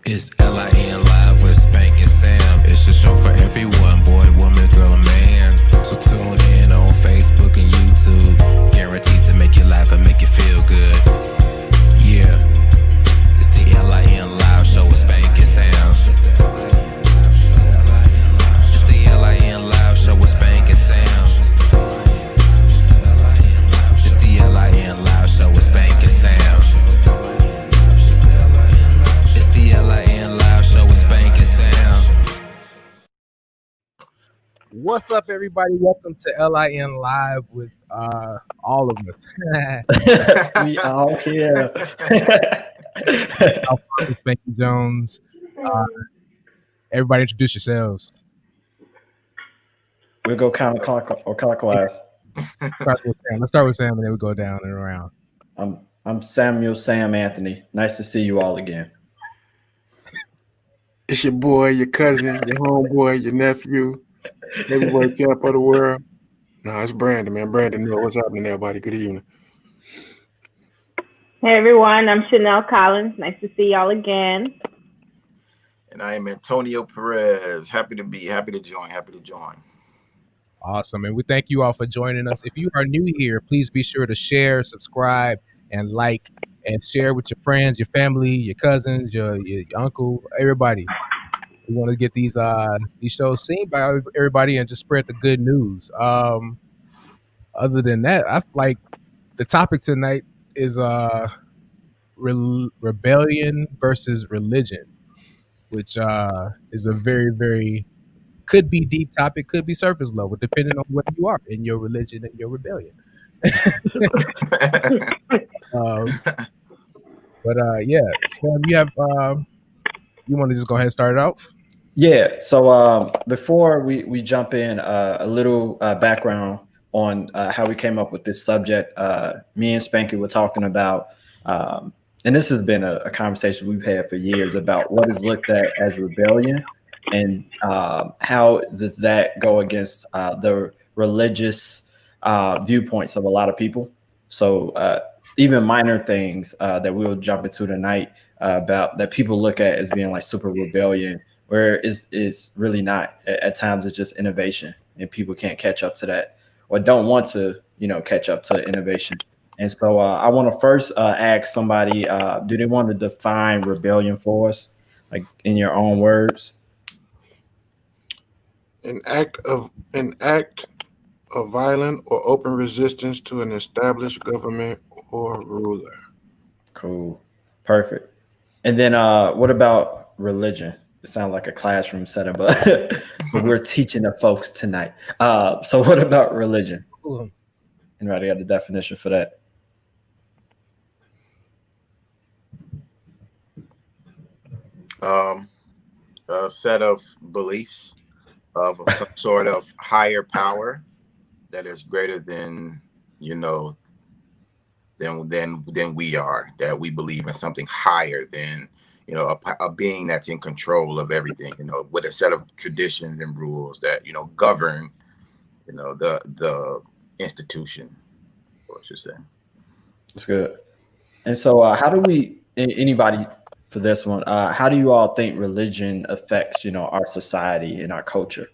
It's LIN Live with Spank and Sam. It's a show for everyone, boy, woman, girl, and man. So tune in on Facebook and YouTube. Guaranteed to make you laugh and make you feel good. Yeah, it's the LIN Live show with Spank and Sam. It's the LIN Live show with Spank and Sam. It's the LIN Live show with Spank and Sam. It's the LIN Live show with Spank and Sam. What's up, everybody? Welcome to LIN Live with all of us. We all here. I'm Spanky Jones. Everybody introduce yourselves. We'll go counterclockwise or clockwise. Let's start with Sam and then we go down and around. I'm Samuel Sam Anthony. Nice to see you all again. It's your boy, your cousin, your homeboy, your nephew, everywhere camp of the world. No, it's Brandon, man. Brandon, what's happening, everybody? Good evening. Hey everyone, I'm Chanel Collins. Nice to see y'all again. And I am Antonio Perez. Happy to join. Awesome. And we thank you all for joining us. If you are new here, please be sure to share, subscribe, and like, and share with your friends, your family, your cousins, your uncle, everybody. We want to get these shows seen by everybody and just spread the good news. Other than that, I like the topic tonight is rebellion versus religion, which is a very, very could be deep topic, could be surface level, depending on what you are in your religion and your rebellion. Yeah, Sam, you have you want to just go ahead and start it off? Yeah. So before we jump in, a little background on how we came up with this subject. Me and Spanky were talking about, and this has been a conversation we've had for years about what is looked at as rebellion and how does that go against the religious viewpoints of a lot of people. So even minor things that we'll jump into tonight about that people look at as being like super rebellion, where it's really not. At times it's just innovation and people can't catch up to that or don't want to, catch up to innovation. And so I want to first ask somebody, do they want to define rebellion for us, like in your own words? An act of violent or open resistance to an established government or ruler. Cool. Perfect. And then what about religion? It sounds like a classroom setting, but we're teaching the folks tonight. So what about religion? Anybody got the definition for that? A set of beliefs of some sort of higher power that is greater than than we are, that we believe in something higher than a being that's in control of everything, with a set of traditions and rules that govern the institution, I should say. That's good. And so how do we, anybody for this one, how do you all think religion affects our society and our culture?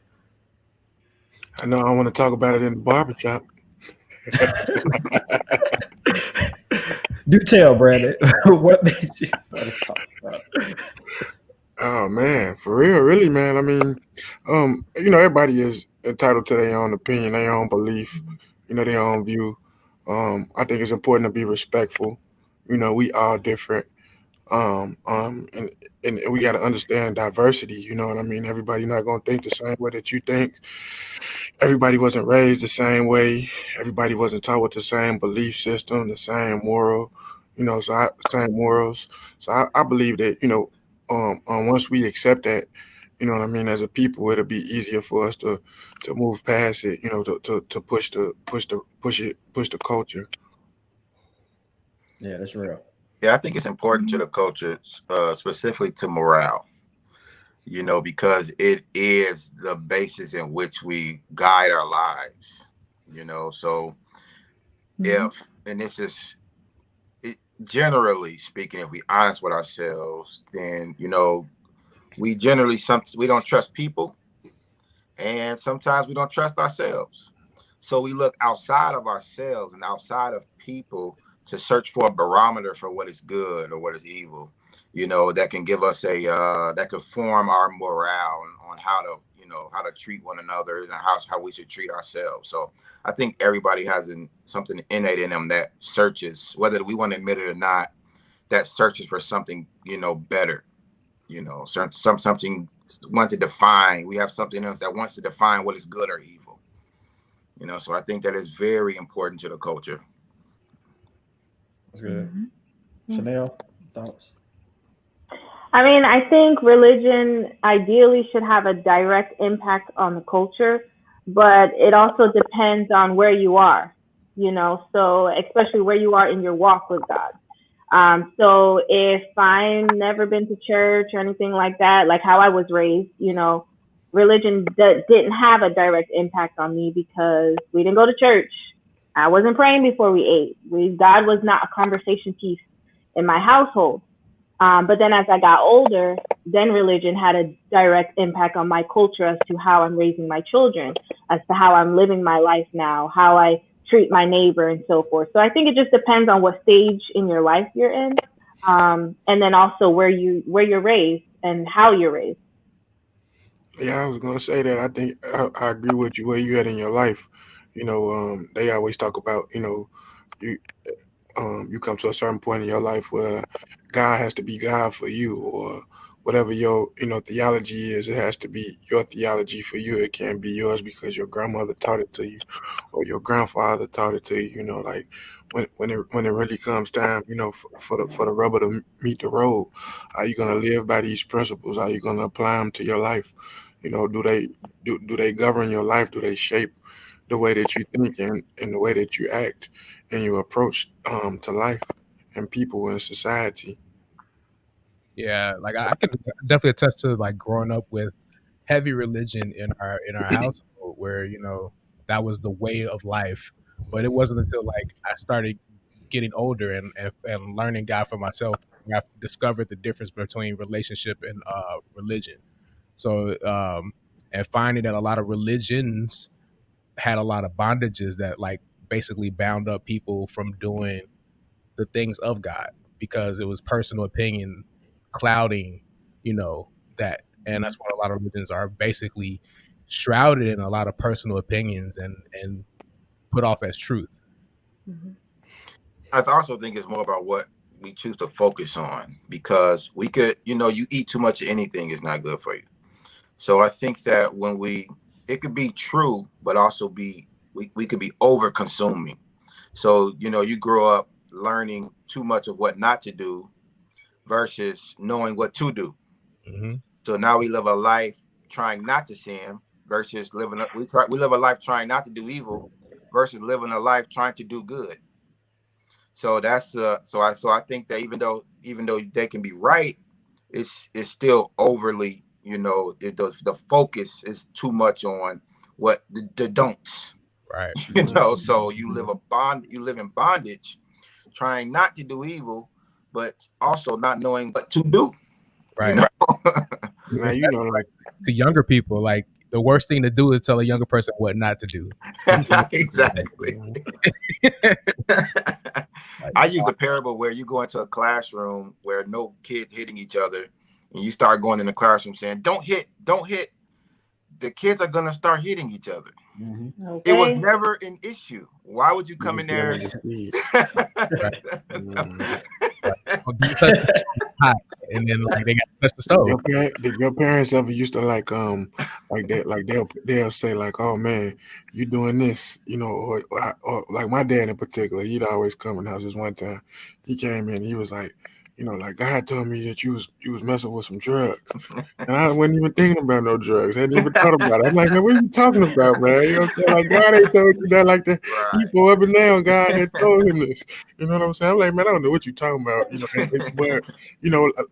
I know I want to talk about it in the barbershop. Do tell, Brandon. What made you want to talk about it? Oh man, for real, really, man. I mean, everybody is entitled to their own opinion, their own belief, their own view. I think it's important to be respectful. We all different. And we got to understand diversity. You know what I mean? Everybody not going to think the same way that you think. Everybody wasn't raised the same way. Everybody wasn't taught with the same belief system, the same moral, same morals. So I believe that, once we accept that, as a people, it'll be easier for us to move past it, to push the culture. Yeah, that's real. Yeah, I think it's important to the culture, specifically to morale, because it is the basis in which we guide our lives, so if, and this is, generally speaking, if we honest with ourselves, then we generally we don't trust people, and sometimes we don't trust ourselves. So we look outside of ourselves and outside of people to search for a barometer for what is good or what is evil. That can give us that could form our morale on how to how to treat one another and how we should treat ourselves. So I think everybody has something innate in them that searches, whether we want to admit it or not, that searches for something better. Something want to define. We have something else that wants to define what is good or evil. So I think that is very important to the culture. That's good. Chanel, thoughts? I mean, I think religion ideally should have a direct impact on the culture, but it also depends on where you are, so especially where you are in your walk with God. So if I've never been to church or anything like that, like how I was raised, religion didn't have a direct impact on me because we didn't go to church. I wasn't praying before we ate. God was not a conversation piece in my household. But then as I got older, then religion had a direct impact on my culture as to how I'm raising my children, as to how I'm living my life now, how I treat my neighbor and so forth. So I think it just depends on what stage in your life you're in. And then also where you're raised and how you're raised. Yeah, I was gonna say that. I think I agree with you where you at in your life. They always talk about, you you come to a certain point in your life where God has to be God for you, or whatever your theology is. It has to be your theology for you. It can't be yours because your grandmother taught it to you, or your grandfather taught it to you. Like when it really comes time, for the rubber to meet the road, are you gonna live by these principles? Are you gonna apply them to your life? Do they govern your life? Do they shape the way that you think and the way that you act and your approach to life and people and society? Yeah, like I can definitely attest to like growing up with heavy religion in our household, where that was the way of life. But it wasn't until like I started getting older and learning God for myself, where I discovered the difference between relationship and religion. So and finding that a lot of religions had a lot of bondages that like basically bound up people from doing the things of God because it was personal opinion clouding, that. And that's what a lot of religions are basically shrouded in a lot of personal opinions and put off as truth. I also think it's more about what we choose to focus on, because we could, you eat too much of anything is not good for you. So I think that it could be true, but also we could be over consuming. So, you grow up learning too much of what not to do versus knowing what to do. Mm-hmm. So now we live a life trying not to sin versus we live a life trying not to do evil versus living a life trying to do good. So that's so I think that even though they can be right, it's still overly, the focus is too much on what the don'ts. Right. So you live in bondage, trying not to do evil, but also not knowing what to do. Right. Now like To younger people, like the worst thing to do is tell a younger person what not to do. Exactly. I use a parable where you go into a classroom where no kids hitting each other, and you start going in the classroom saying, don't hit. The kids are going to start hitting each other. Mm-hmm. Okay. It was never an issue. Why would you come in there? Hot, and then like they got to touch the stove. Did your parents ever used to like that? Like they'll say like, "Oh man, you doing this," or like my dad in particular. He'd always come in the house. This one time, he came in. He was like, like God told me that you was messing with some drugs, and I wasn't even thinking about no drugs. I hadn't even thought about it. I'm like, man, what are you talking about, man? You know what I'm saying? Like God ain't told you that. Like that, Right. he go up and down. God had told him this. You know what I'm saying? I'm like, man, I don't know what you're talking about. But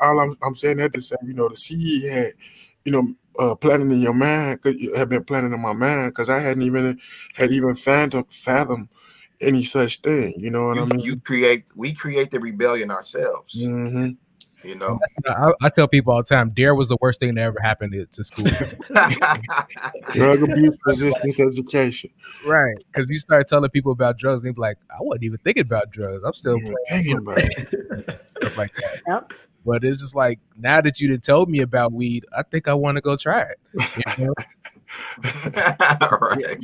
all I'm saying that to say, the seed had, planted in your mind, had been planted in my mind, because I hadn't even fathom any such thing. You know what I You mean? we create the rebellion ourselves. Mm-hmm. You know. I tell people all the time, Dare was the worst thing that ever happened to school. Drug abuse resistance education. Right. Because you start telling people about drugs, and they be like, I wasn't even thinking about drugs. I'm still Even playing, thinking about it. stuff like that. Yep. But it's just like, now that you done told me about weed, I think I want to go try it. You know? Right.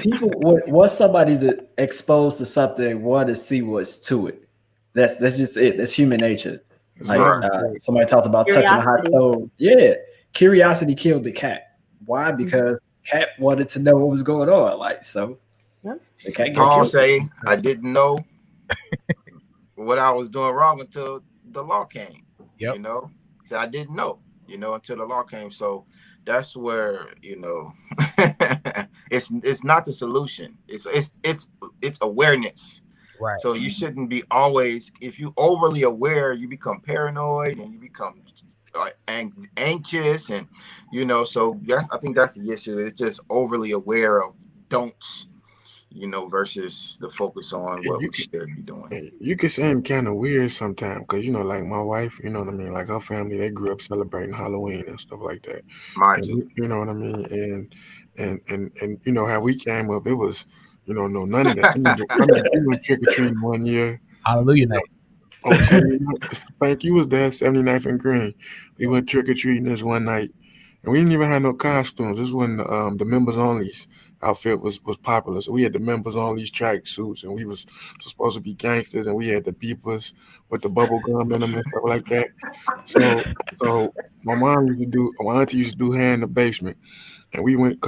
People, once somebody's exposed to something, want to see what's to it. That's just it. That's human nature. It's Like Right. somebody talked about touching a hot Curiosity. stove. Yeah, curiosity killed the cat. Why? Mm-hmm. Because cat wanted to know what was going on. Like so, Yep. the cat got Paul killed. say, I didn't know what I was doing wrong until the law came. Yep. You know, so I didn't know, until the law came. So that's where, it's not the solution. It's awareness. Right. So you shouldn't be always, if you overly aware, you become paranoid and you become anxious, and so I think that's the issue. It's just overly aware of don'ts, versus the focus on what we should be doing. You could seem kind of weird sometimes because like my wife, you know what I mean. Like her family, they grew up celebrating Halloween and stuff like that. Mine And too. you know what I mean. And you know how we came up, it was no none of that. I mean, we went trick or treating one year. Hallelujah night. On 79th, Frank, you was there, 79th and Green. We went trick or treating this one night, and we didn't even have no costumes. This is when the members only outfit was popular. So we had the members only track suits, and we was supposed to be gangsters, and we had the beepers with the bubble gum in them and stuff like that. So my auntie used to do hair in the basement, and we went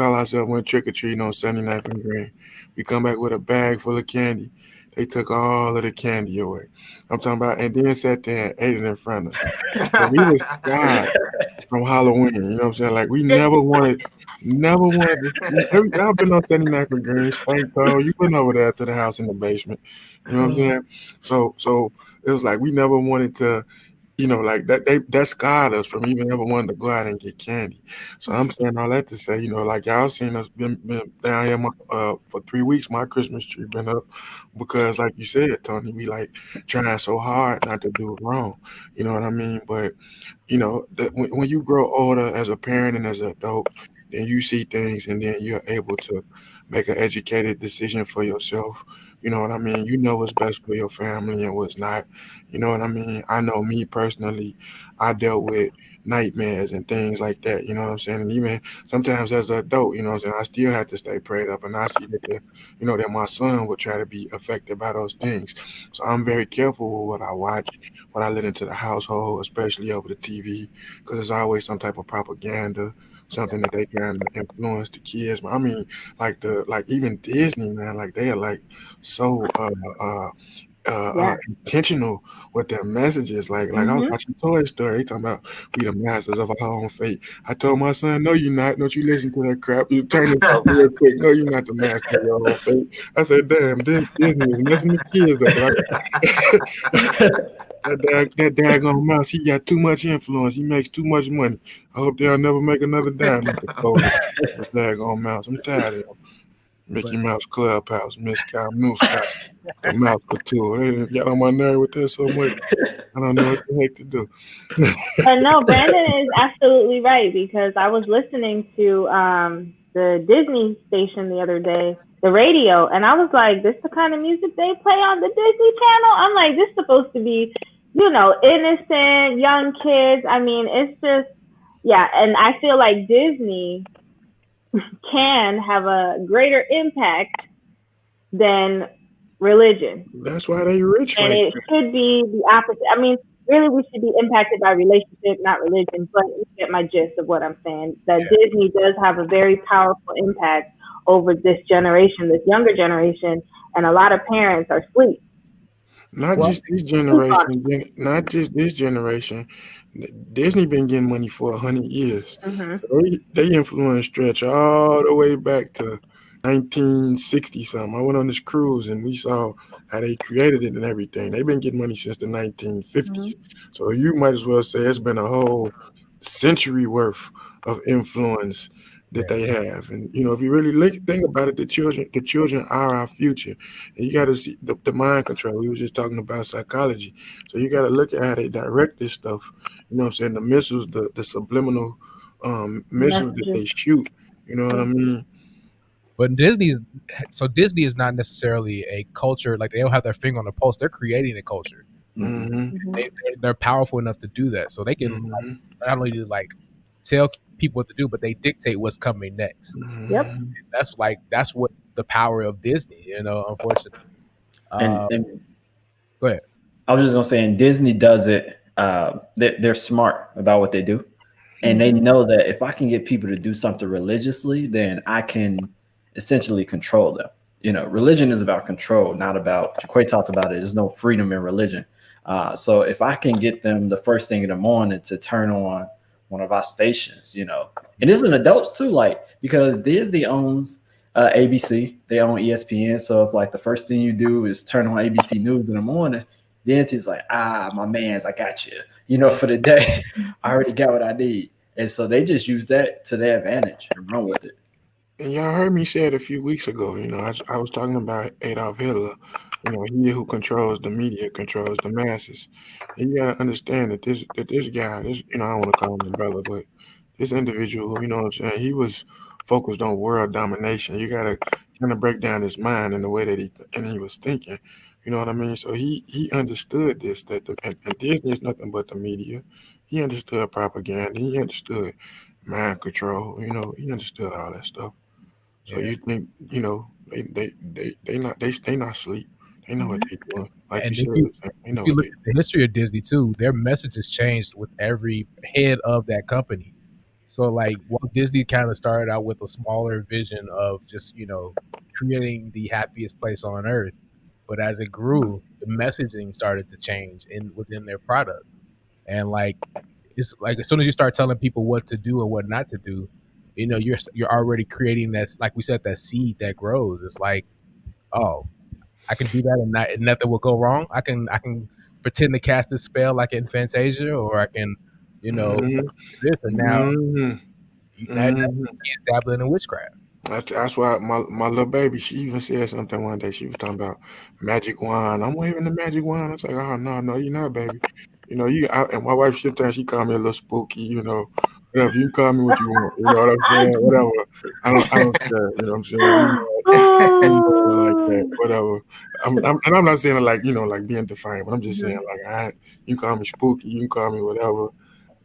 trick or treating on 79th and Green. We come back with a bag full of candy. They took all of the candy away. I'm talking about, and then sat there and ate it in front of us. So we was scarred from Halloween. You know what I'm saying? Like we never wanted to. I've been on 79th and Green, Spank Toe. You've been over there to the house in the basement. You know what I'm saying? So it was like we never wanted to. Like that scarred us from even ever wanting to go out and get candy. So I'm saying all that to say, like y'all seen us been down here for 3 weeks. My Christmas tree been up because, like you said, Tony, we like trying so hard not to do it wrong. You know what I mean? But that when you grow older as a parent and as an adult, then you see things and then you're able to make an educated decision for yourself. You know what I mean? You know what's best for your family and what's not. You know what I mean? I know me personally, I dealt with nightmares and things like that. You know what I'm saying? And even sometimes as an adult, you know what I'm saying, I still had to stay prayed up, and I see that my son would try to be affected by those things. So I'm very careful with what I watch, what I let into the household, especially over the TV, because there's always some type of propaganda, something that they trying to influence the kids. I mean, like even Disney, man, like they are like so Yeah. intentional with their messages. Like I was Mm-hmm. watching Toy Story, they talking about we the masters of our own fate. I told my son, no, you're not. Don't you listen to that crap. You turn it off real quick. No, you're not the master of your own fate. I said, damn, Disney is messing the kids up. That daggone mouse, he got too much influence. He makes too much money. I hope they'll never make another dime at the COVID. That daggone mouse. I'm tired of him. Mickey Mouse Clubhouse, Miss Cow, Moose Cow, the Mouse Couture. They done got on my nerve with that so much. I don't know what the heck to do. But no, Brandon is absolutely right, because I was listening to the Disney station the other day, the radio, and I was like, this the kind of music they play on the Disney Channel? I'm like, this is supposed to be, innocent, young kids. I mean, it's just, yeah, and I feel like Disney can have a greater impact than religion. That's why they rich And like it should be the opposite. I mean, really, we should be impacted by relationship, not religion. But you get my gist of what I'm saying. That Disney does have a very powerful impact over this generation, this younger generation, and a lot of parents are asleep. Not just this generation, not just this generation. Disney been getting money for 100 years. Mm-hmm. So they influence stretch all the way back to 1960 something. I went on this cruise and we saw how they created it and everything. They've been getting money since the 1950s. Mm-hmm. So you might as well say it's been a whole century worth of influence that they have. And if you really think about it, the children are our future. And you got to see the mind control. We was just talking about psychology, so you got to look at how they direct this stuff. You know what I'm saying? The missiles, the subliminal missiles that they Messages. shoot. You know what I mean? But Disney is not necessarily a culture, like they don't have their finger on the pulse. They're creating a culture. Mm-hmm. They're powerful enough to do that, so they can Mm-hmm. not only like tell people what to do, but they dictate what's coming next. Yep. That's what the power of Disney, unfortunately. And Go ahead. I was just gonna say, and Disney does it. They're smart about what they do, and they know that if I can get people to do something religiously, then I can essentially control them. Religion is about control, not about. Jaquay talked about it. There's no freedom in religion. So if I can get them the first thing in the morning to turn on one of our stations, and this is adults too, like because Disney owns ABC, they own ESPN. So if like the first thing you do is turn on ABC News in the morning, then it's like, my man's, I got you, for the day. I already got what I need. And so they just use that to their advantage and run with it. And y'all heard me say it a few weeks ago. I was talking about Adolf Hitler. He who controls the media controls the masses. And you gotta understand that this guy, I don't want to call him a brother, but this individual, you know what I'm saying, he was focused on world domination. You gotta kind of break down his mind in the way that he was thinking. You know what I mean? So he understood this, and Disney is nothing but the media. He understood propaganda. He understood mind control. He understood all that stuff. So you think they not sleep. They know what they're doing. Like And you said, they know if you what look they. at the history of Disney too, their message has changed with every head of that company. So like Walt Disney kind of started out with a smaller vision of just, creating the happiest place on earth. But as it grew, the messaging started to change within their product. And like it's like as soon as you start telling people what to do and what not to do, you're already creating that, like we said, that seed that grows. It's like, oh, I can do that and nothing will go wrong. I can pretend to cast a spell like in Fantasia, or I can, Mm-hmm. do this, and now Mm-hmm. Mm-hmm. he's dabbling in witchcraft. That's why my little baby, she even said something one day. She was talking about magic wand. I'm waving the magic wand. I was like, oh no, you're not, baby. And my wife sometimes she call me a little spooky. Whatever, you can call me what you want. You know what I'm saying? Whatever. I don't care. You know what I'm saying? Like that. Whatever. And I'm not saying it like like being defiant, but I'm just saying like you can call me spooky. You can call me whatever.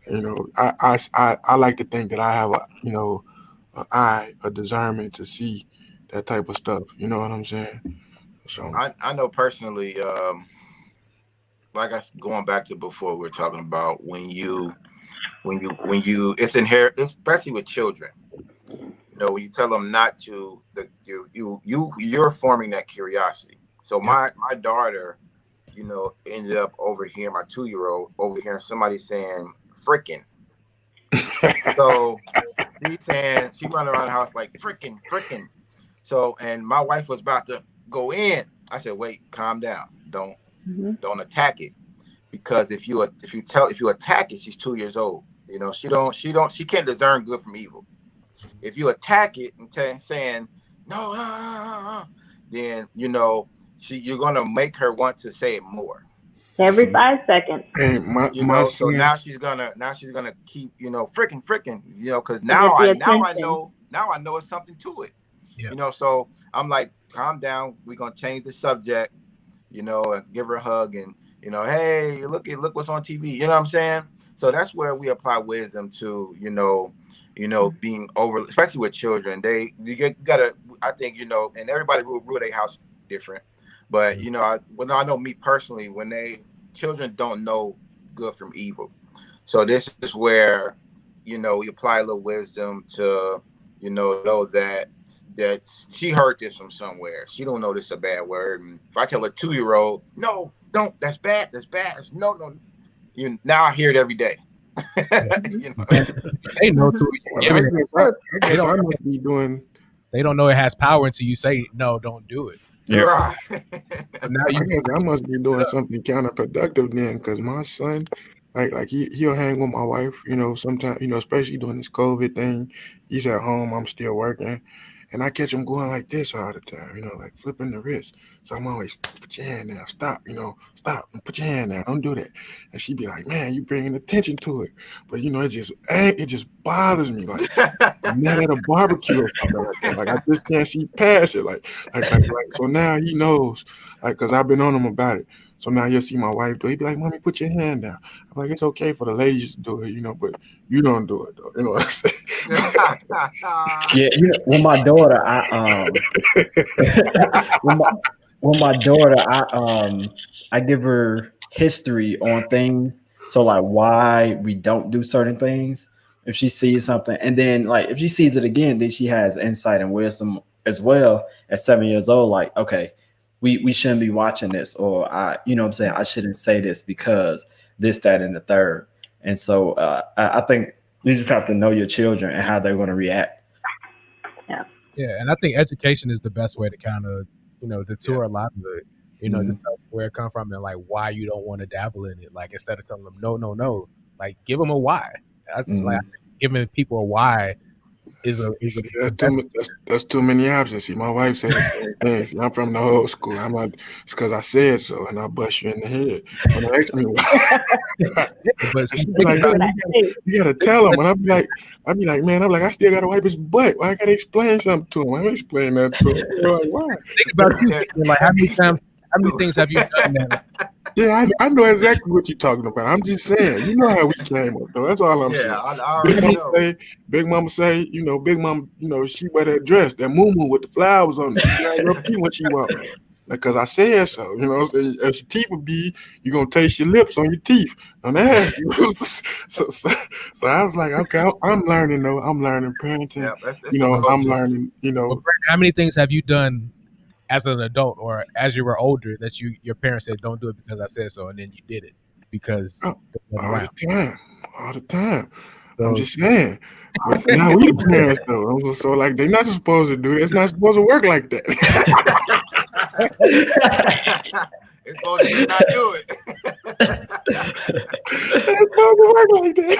I like to think that I have a discernment to see that type of stuff. You know what I'm saying? So I know personally, going back to before, we were talking about when you it's inherent, especially with children. When you tell them not to, you're forming that curiosity. So my daughter, ended up overhearing, my 2-year-old overhearing somebody saying frickin'. So she's saying, she running around the house like frickin'. So, and my wife was about to go in. I said, wait, calm down. Don't attack it. Because if you attack it, she's 2 years old. She can't discern good from evil. If you attack it and saying no, then you're gonna make her want to say it more. Every 5 seconds. Hey, my So son, now she's gonna keep frickin', because now I know it's something to it. Yeah. So I'm like, calm down. We're gonna change the subject. And give her a hug and hey, look what's on TV. You know what I'm saying? So that's where we apply wisdom to being over, especially with children. You gotta, I think, and everybody rule their house different. But I know me personally, children don't know good from evil. So this is where we apply a little wisdom to know that she heard this from somewhere. She don't know this is a bad word. And if I tell a 2-year-old, no, don't, that's bad. No. Now I hear it every day. They know to I guess I must be doing. They don't know it has power until you say no, don't do it. Right. So now I must be doing something counterproductive then, because my son, Like he'll hang with my wife, sometimes, especially during this COVID thing. He's at home, I'm still working, and I catch him going like this all the time, like flipping the wrist. So I'm always, put your hand down, stop, stop, and put your hand down, don't do that. And she'd be like, man, you bringing attention to it, but it just bothers me. Like I'm not at a barbecue or something like that. Like I just can't see past it. Like. So now he knows, like, cause I've been on him about it. So now you'll see my wife do it. He'd be like, "Mommy, put your hand down." I'm like, "It's okay for the ladies to do it, but you don't do it, though." You know what I'm saying? Yeah, with my daughter, with my daughter, I give her history on things. So like why we don't do certain things. If she sees something, and then like if she sees it again, then she has insight and wisdom as well at 7 years old. Like, okay, we shouldn't be watching this, or what I'm saying, I shouldn't say this because this, that, and the third. And so I think you just have to know your children and how they're going to react. Yeah, and I think education is the best way to kind of, deter a lot of it. Just tell them where it come from and like why you don't want to dabble in it. Like instead of telling them no, no, no, like give them a why. I think giving people a why is a that's too many options. See, my wife said the same thing. See, I'm from the old school. I'm like, it's because I said so, and I'll bust you in the head. When they ask me why. but She be like, you gotta tell him. And I'd be like, man, I'm like, I still gotta wipe his butt. Why I gotta explain something to him? I'm explaining that to him. They're like, why? Think about you. Like how many things have you done that? Yeah, I know exactly what you're talking about. I'm just saying, you know how we came up, though. That's all I'm saying. Big Mama say, Big Mama, she wear that dress, that moo-moo with the flowers on it. She got her feet when she walk. Because I said so, If your teeth would be, you're going to taste your lips on your teeth. Don't ask you. So I was like, okay, I'm learning, though. I'm learning parenting. Yeah, that's I'm learning, Well, Brandon, how many things have you done as an adult or as you were older that your parents said don't do it because I said so, and then you did it because all the time. So, I'm just saying. But now we the parents though, so like they're not supposed to do it. It's not supposed to work like that. It's supposed to not do it. It's supposed to work like that.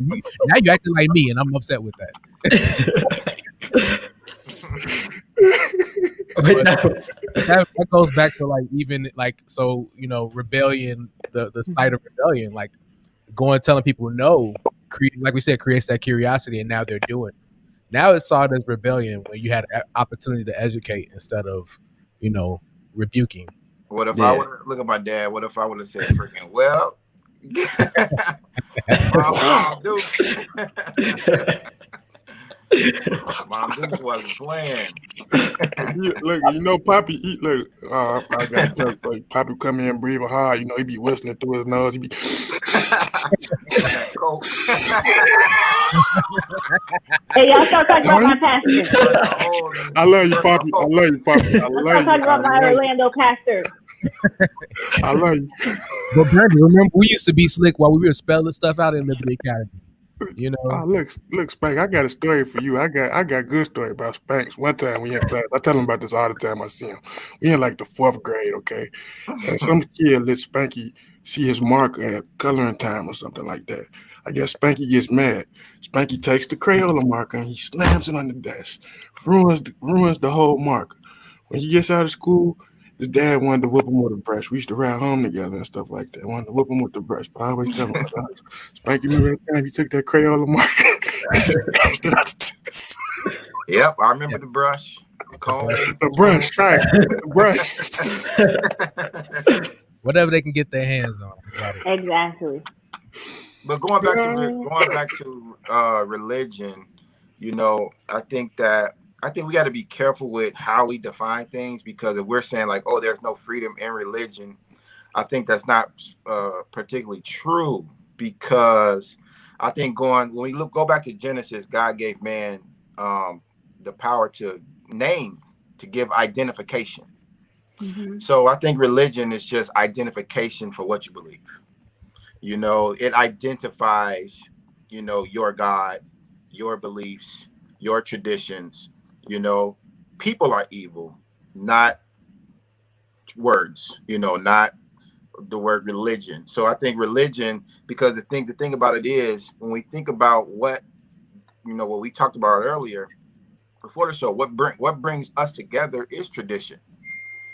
Now you're acting like me, and I'm upset with that. That goes back to like even like so rebellion, the site of rebellion, like going telling people no, like we said, creates that curiosity, and now they're doing it. Now it's saw as rebellion when you had an opportunity to educate instead of rebuking. What if I would look at my dad? What if I would have said freaking well? Mom Dukes wasn't playing. Look, Poppy eat. Look, I got to like Poppy come in breathing hard. He be whistling through his nose. He be. Hey, y'all start talking about my pastor. I love you, Poppy. I love you, Poppy. I love you. Talking about my Orlando pastor. I love you. But Brandon, remember we used to be slick while we were spelling stuff out in Liberty Academy. Look, Spank. I got a story for you. I got good story about Spanks. One time we in class, I tell him about this all the time. I see him. We in like the 4th grade, okay, and some kid let Spanky see his marker at coloring time or something like that. I guess Spanky gets mad. Spanky takes the Crayola marker and he slams it on the desk, ruins the whole marker. When he gets out of school, his dad wanted to whip him with a brush. We used to ride home together and stuff like that. Wanted to whip him with the brush, but I always tell him, Spanky, remember that time he took that Crayola marker and scratched it out the test. Yep, I remember the brush. The brush, right? The brush. Whatever they can get their hands on. Exactly. But going back to religion, I think we got to be careful with how we define things, because if we're saying like, oh, there's no freedom in religion, I think that's not particularly true, because I think when we go back to Genesis, God gave man the power to name, to give identification. Mm-hmm. So I think religion is just identification for what you believe. It identifies, your God, your beliefs, your traditions. People are evil, not words, not the word religion. So I think religion, because the thing about it is, when we think about what what we talked about earlier before the show, what brings us together is tradition.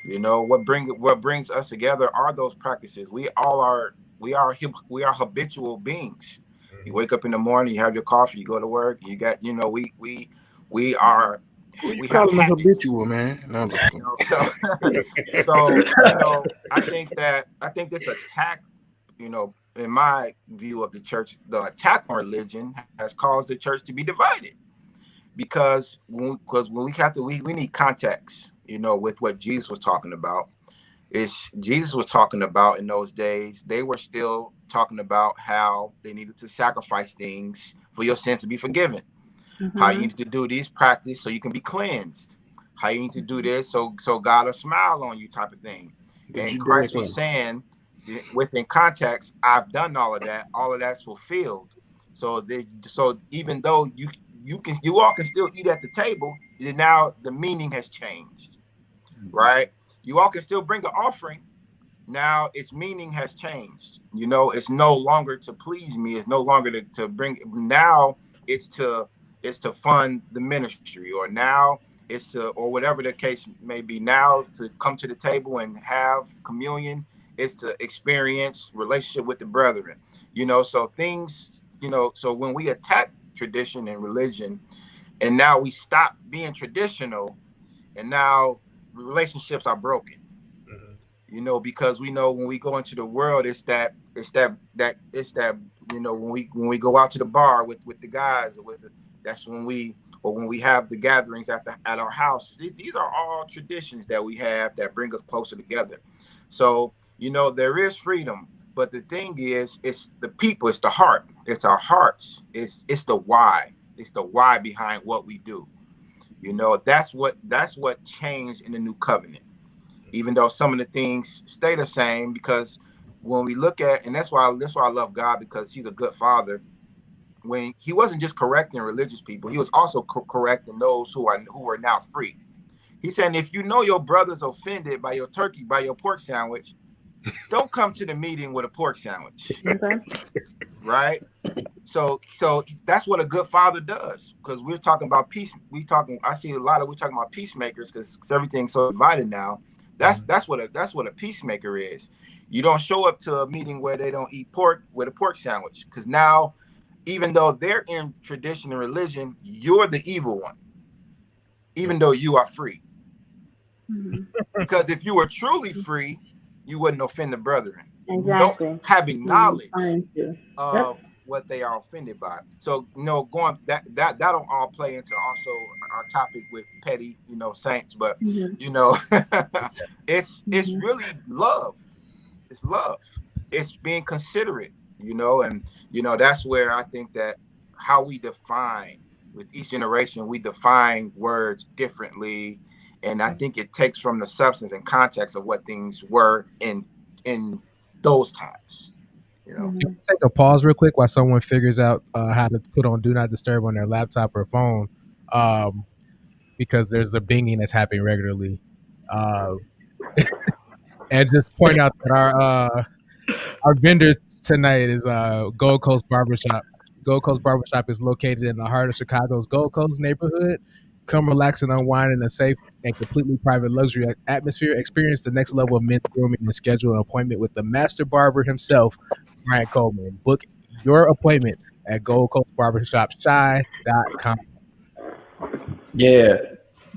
What brings us together are those practices. We are habitual beings. You wake up in the morning, you have your coffee, you go to work, you got we are Who you we have calling a habits. habitual, man? No, I'm just playing. So I think this attack, in my view of the church, the attack on religion has caused the church to be divided, because when we have to we need context, with what Jesus was talking about. Is Jesus was talking about in those days, they were still talking about how they needed to sacrifice things for your sins to be forgiven. How you need to do these practice so you can be cleansed. How you need to do this so God will smile on you, type of thing. Did And you bring it Christ was saying, within context, I've done all of that. All of that's fulfilled. So even though you all can still eat at the table, now the meaning has changed, right? You all can still bring an offering. Now its meaning has changed. It's no longer to please me. It's no longer to bring. Now it's to fund the ministry, or now it's to, or whatever the case may be. Now to come to the table and have communion is to experience relationship with the brethren. So things. So when we attack tradition and religion, and now we stop being traditional, and now relationships are broken. Because we know when we go into the world, when we go out to the bar with the guys, that's when we have the gatherings at our house. These are all traditions that we have that bring us closer together. So there is freedom, but the thing is, it's the people, it's the heart, it's our hearts, it's the why behind what we do. That's what changed in the new covenant, even though some of the things stay the same. Because when we look at, and that's why I love God, because he's a good father. When he wasn't just correcting religious people, he was also correcting those who are now free. He's saying, if your brother's offended by your turkey, by your pork sandwich, don't come to the meeting with a pork sandwich. Okay. Right? So that's what a good father does, because we're talking about peace. We're talking about peacemakers, because everything's so divided now. That's what a peacemaker is. You don't show up to a meeting where they don't eat pork with a pork sandwich, because now, even though they're in tradition and religion, you're the evil one, even though you are free. Because if you were truly free, you wouldn't offend the brethren. Exactly. Having knowledge of what they are offended by. So going that'll all play into also our topic with petty saints, but it's really love. It's love. It's being considerate, and that's where I think that how we define, with each generation, we define words differently. And I think it takes from the substance and context of what things were in those times. Take a pause real quick while someone figures out how to put on Do Not Disturb on their laptop or phone, because there's a binging that's happening regularly. And just point out that our vendors tonight is Gold Coast Barbershop. Gold Coast Barbershop is located in the heart of Chicago's Gold Coast neighborhood. Come relax and unwind in a safe and completely private luxury atmosphere. Experience the next level of men's grooming and schedule an appointment with the master barber himself, Brian Coleman. Book your appointment at goldcoastbarbershopshy.com. Yeah,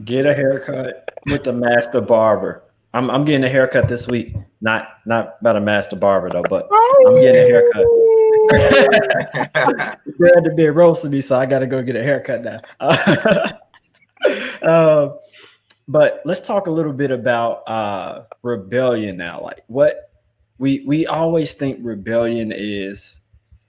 get a haircut with the master barber. I'm getting a haircut this week. Not about a master barber though, but I'm getting a haircut. Glad to be roasting me, so I got to go get a haircut now. But let's talk a little bit about rebellion now. Like, what we always think rebellion is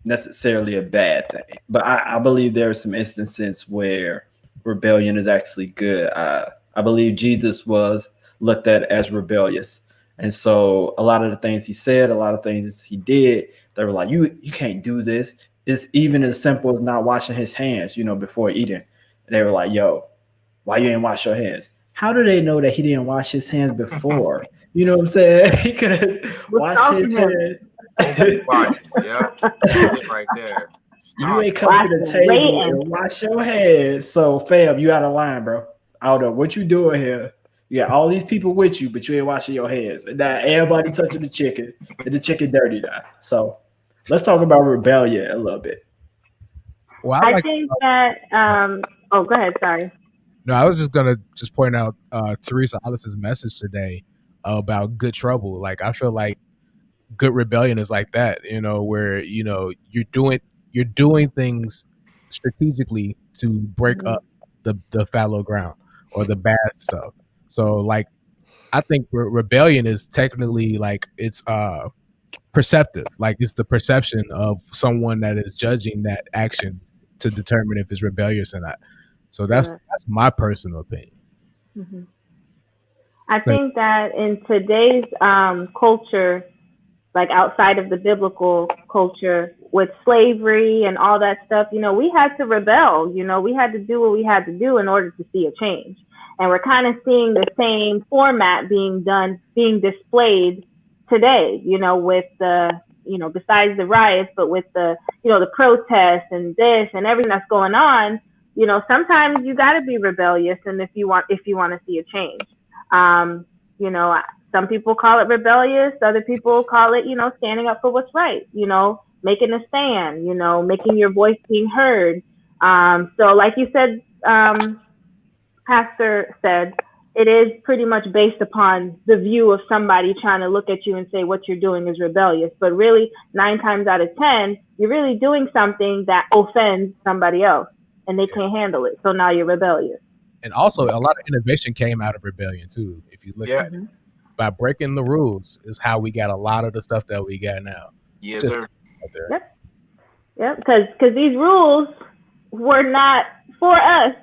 necessarily a bad thing, but I believe there are some instances where rebellion is actually good. I believe Jesus was looked at as rebellious, and so a lot of the things he said, a lot of things he did, they were like, you can't do this. It's even as simple as not washing his hands, before eating. They were like, yo, why you ain't wash your hands? how do they know that he didn't wash his hands before? You know what I'm saying? He could have We're washed his stalking him. hands. Overly watching. Yep. That's it right there. You Stop. ain't come to the Watching, table waiting. and wash your hands. So, fam, you out of line, bro. I don't know what you doing here. You got all these people with you, but you ain't washing your hands. And now everybody touching the chicken, and the chicken dirty now. So, let's talk about rebellion a little bit. Well, I think that. Oh, go ahead. Sorry. no, I was just gonna just point out Teresa Hollis's message today about good trouble. Like I feel like good rebellion is like that, where you're doing things strategically to break Mhm. up the fallow ground or the bad stuff. So like I think rebellion is technically like it's perceptive, like it's the perception of someone that is judging that action to determine if it's rebellious or not. So that's Correct. that's my personal opinion. hmm I But think that in today's culture, like outside of the biblical culture with slavery and all that stuff, we had to rebel. We had to do what we had to do in order to see a change. And we're kind of seeing the same format being displayed today, with besides the riots, but with the protests and this and everything that's going on, sometimes you got to be rebellious. And if you want to see a change, um, you know, some people call it rebellious. Other people call it, standing up for what's right, making a stand, making your voice being heard. So like you said, Pastor said, it is pretty much based upon the view of somebody trying to look at you and say what you're doing is rebellious. But really, 9 times out of 10, you're really doing something that offends somebody else and they can't handle it. So now you're rebellious. and also a lot of innovation came out of rebellion too. If you look Yeah. at it, by breaking the rules is how we got a lot of the stuff that we got now. Yes, Just sir. out there. Yep. Yep. Because these rules were not for us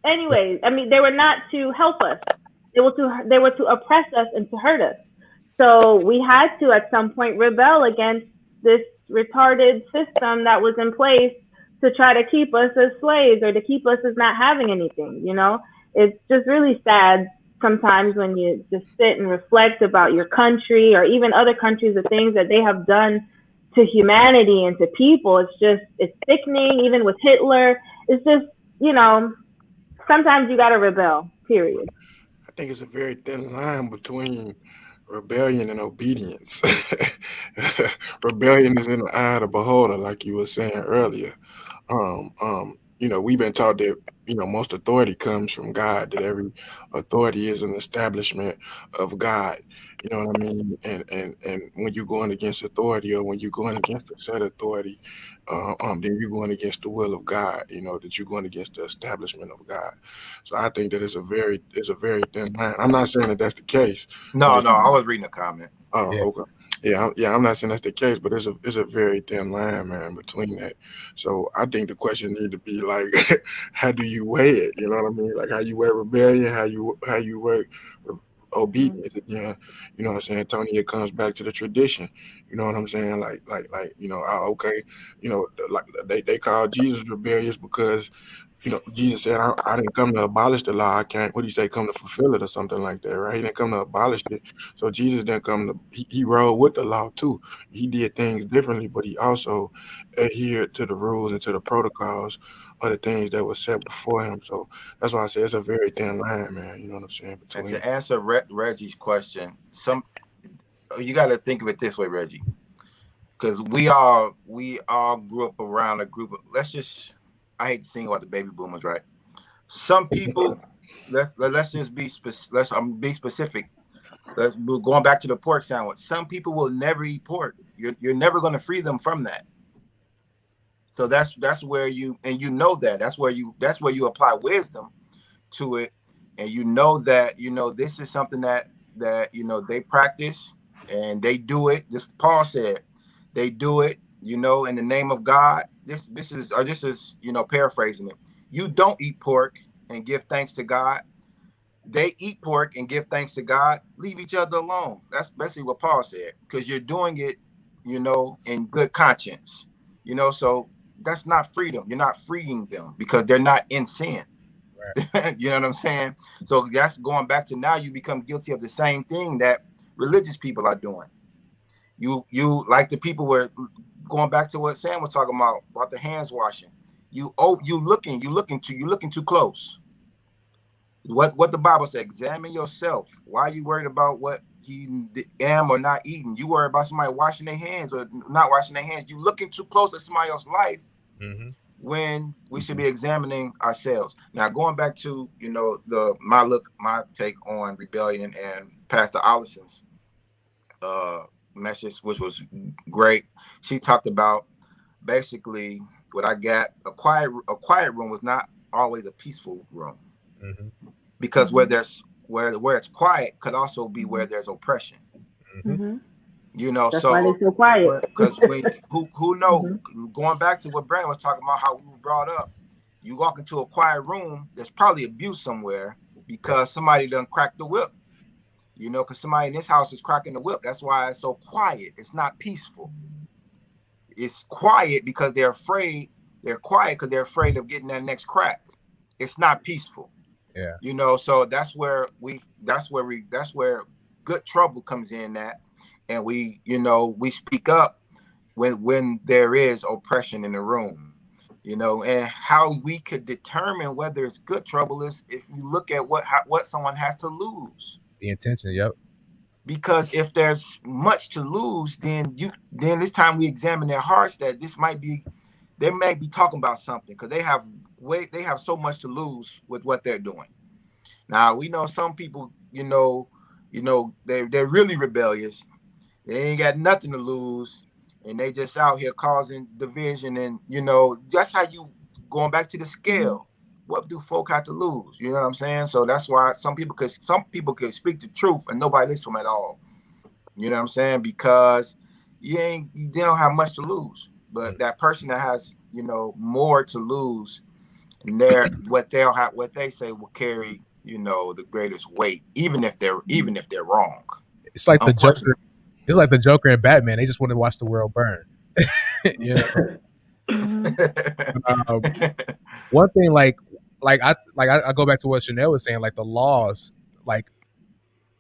anyways. I mean, they were not to help us. They were to oppress us and to hurt us. So we had to at some point rebel against this retarded system that was in place to try to keep us as slaves or to keep us as not having anything. It's just really sad sometimes when you just sit and reflect about your country or even other countries, the things that they have done to humanity and to people. It's sickening. Even with Hitler, it's just you know sometimes you got to rebel, period. I think it's a very thin line between rebellion and obedience. Rebellion is in the eye of the beholder, like you were saying earlier. We've been taught that most authority comes from God, that every authority is an establishment of God. You know what I mean? And when you're going against authority, or when you're going against a set authority, then you're going against the will of God. That you're going against the establishment of God. So I think that it's a very thin line. I'm not saying that that's the case. I'm No, just no, I was reading a comment. Yeah. okay. Yeah, I'm not saying that's the case, but it's a very thin line, man, between that. So I think the question need to be like, how do you weigh it? You know what I mean? Like how you weigh rebellion, how you weigh Mm-hmm. obedience. Again, you know what I'm saying? Tony, it comes back to the tradition. You know what I'm saying? Like okay, like they call Jesus rebellious because Jesus said, I didn't come to abolish the law. I can't, what do you say, come to fulfill it or something like that, right? He didn't come to abolish it. So Jesus didn't come he rode with the law too. He did things differently, but he also adhered to the rules and to the protocols of the things that were set before him. So that's why I say it's a very thin line, man. You know what I'm saying? And Between, to answer Reggie's question, you got to think of it this way, Reggie, because we all grew up around a group of, I hate to sing about the baby boomers, right? Some people, let's just be let's be specific. We're going back to the pork sandwich. Some people will never eat pork. You're never going to free them from that. So that's where that's where you apply wisdom to it, and that this is something that they practice and they do it. Just Paul said they do it, in the name of God. This is paraphrasing it. You don't eat pork and give thanks to God. They eat pork and give thanks to God. Leave each other alone. That's basically what Paul said, because you're doing it, in good conscience. So that's not freedom. You're not freeing them because they're not in sin. You know what I'm saying? So that's going back to now you become guilty of the same thing that religious people are doing. You like the people were going back to what Sam was talking about the hands washing. You looking too close. What the Bible says, examine yourself. Why are you worried about what you am or not eating? You worry about somebody washing their hands or not washing their hands. You looking too close to somebody else's life when we should be examining ourselves. Now going back to my take on rebellion and Pastor Allison's message, which was great. She talked about basically what I got. A quiet room was not always a peaceful room. Because where it's quiet could also be where there's oppression. That's So why they're so quiet. because who know, going back to what Brandon was talking about, how we were brought up, you walk into a quiet room, there's probably abuse somewhere because somebody done cracked the whip. Because somebody in this house is cracking the whip. That's why it's so quiet. It's not peaceful. It's quiet because they're afraid. They're quiet because they're afraid of getting that next crack. It's not peaceful. Yeah. So that's where good trouble comes in and we speak up when there is oppression in the room, and how we could determine whether it's good trouble is if you look at what someone has to lose. The intention. Yep. Because if there's much to lose, then it's time we examine their hearts that they may be talking about something because they have so much to lose with what they're doing. Now we know some people, they're really rebellious. They ain't got nothing to lose, and they just out here causing division. And that's how you going back to the scale. What do folk have to lose? You know what I'm saying? So that's why some people could speak the truth and nobody listens to them at all. You know what I'm saying? Because they don't have much to lose. But that person that has more to lose, and what they say will carry the greatest weight, even if they're wrong. It's like the Joker. It's like the Joker and Batman. They just want to watch the world burn. One thing, I go back to what Chanel was saying, like the laws, like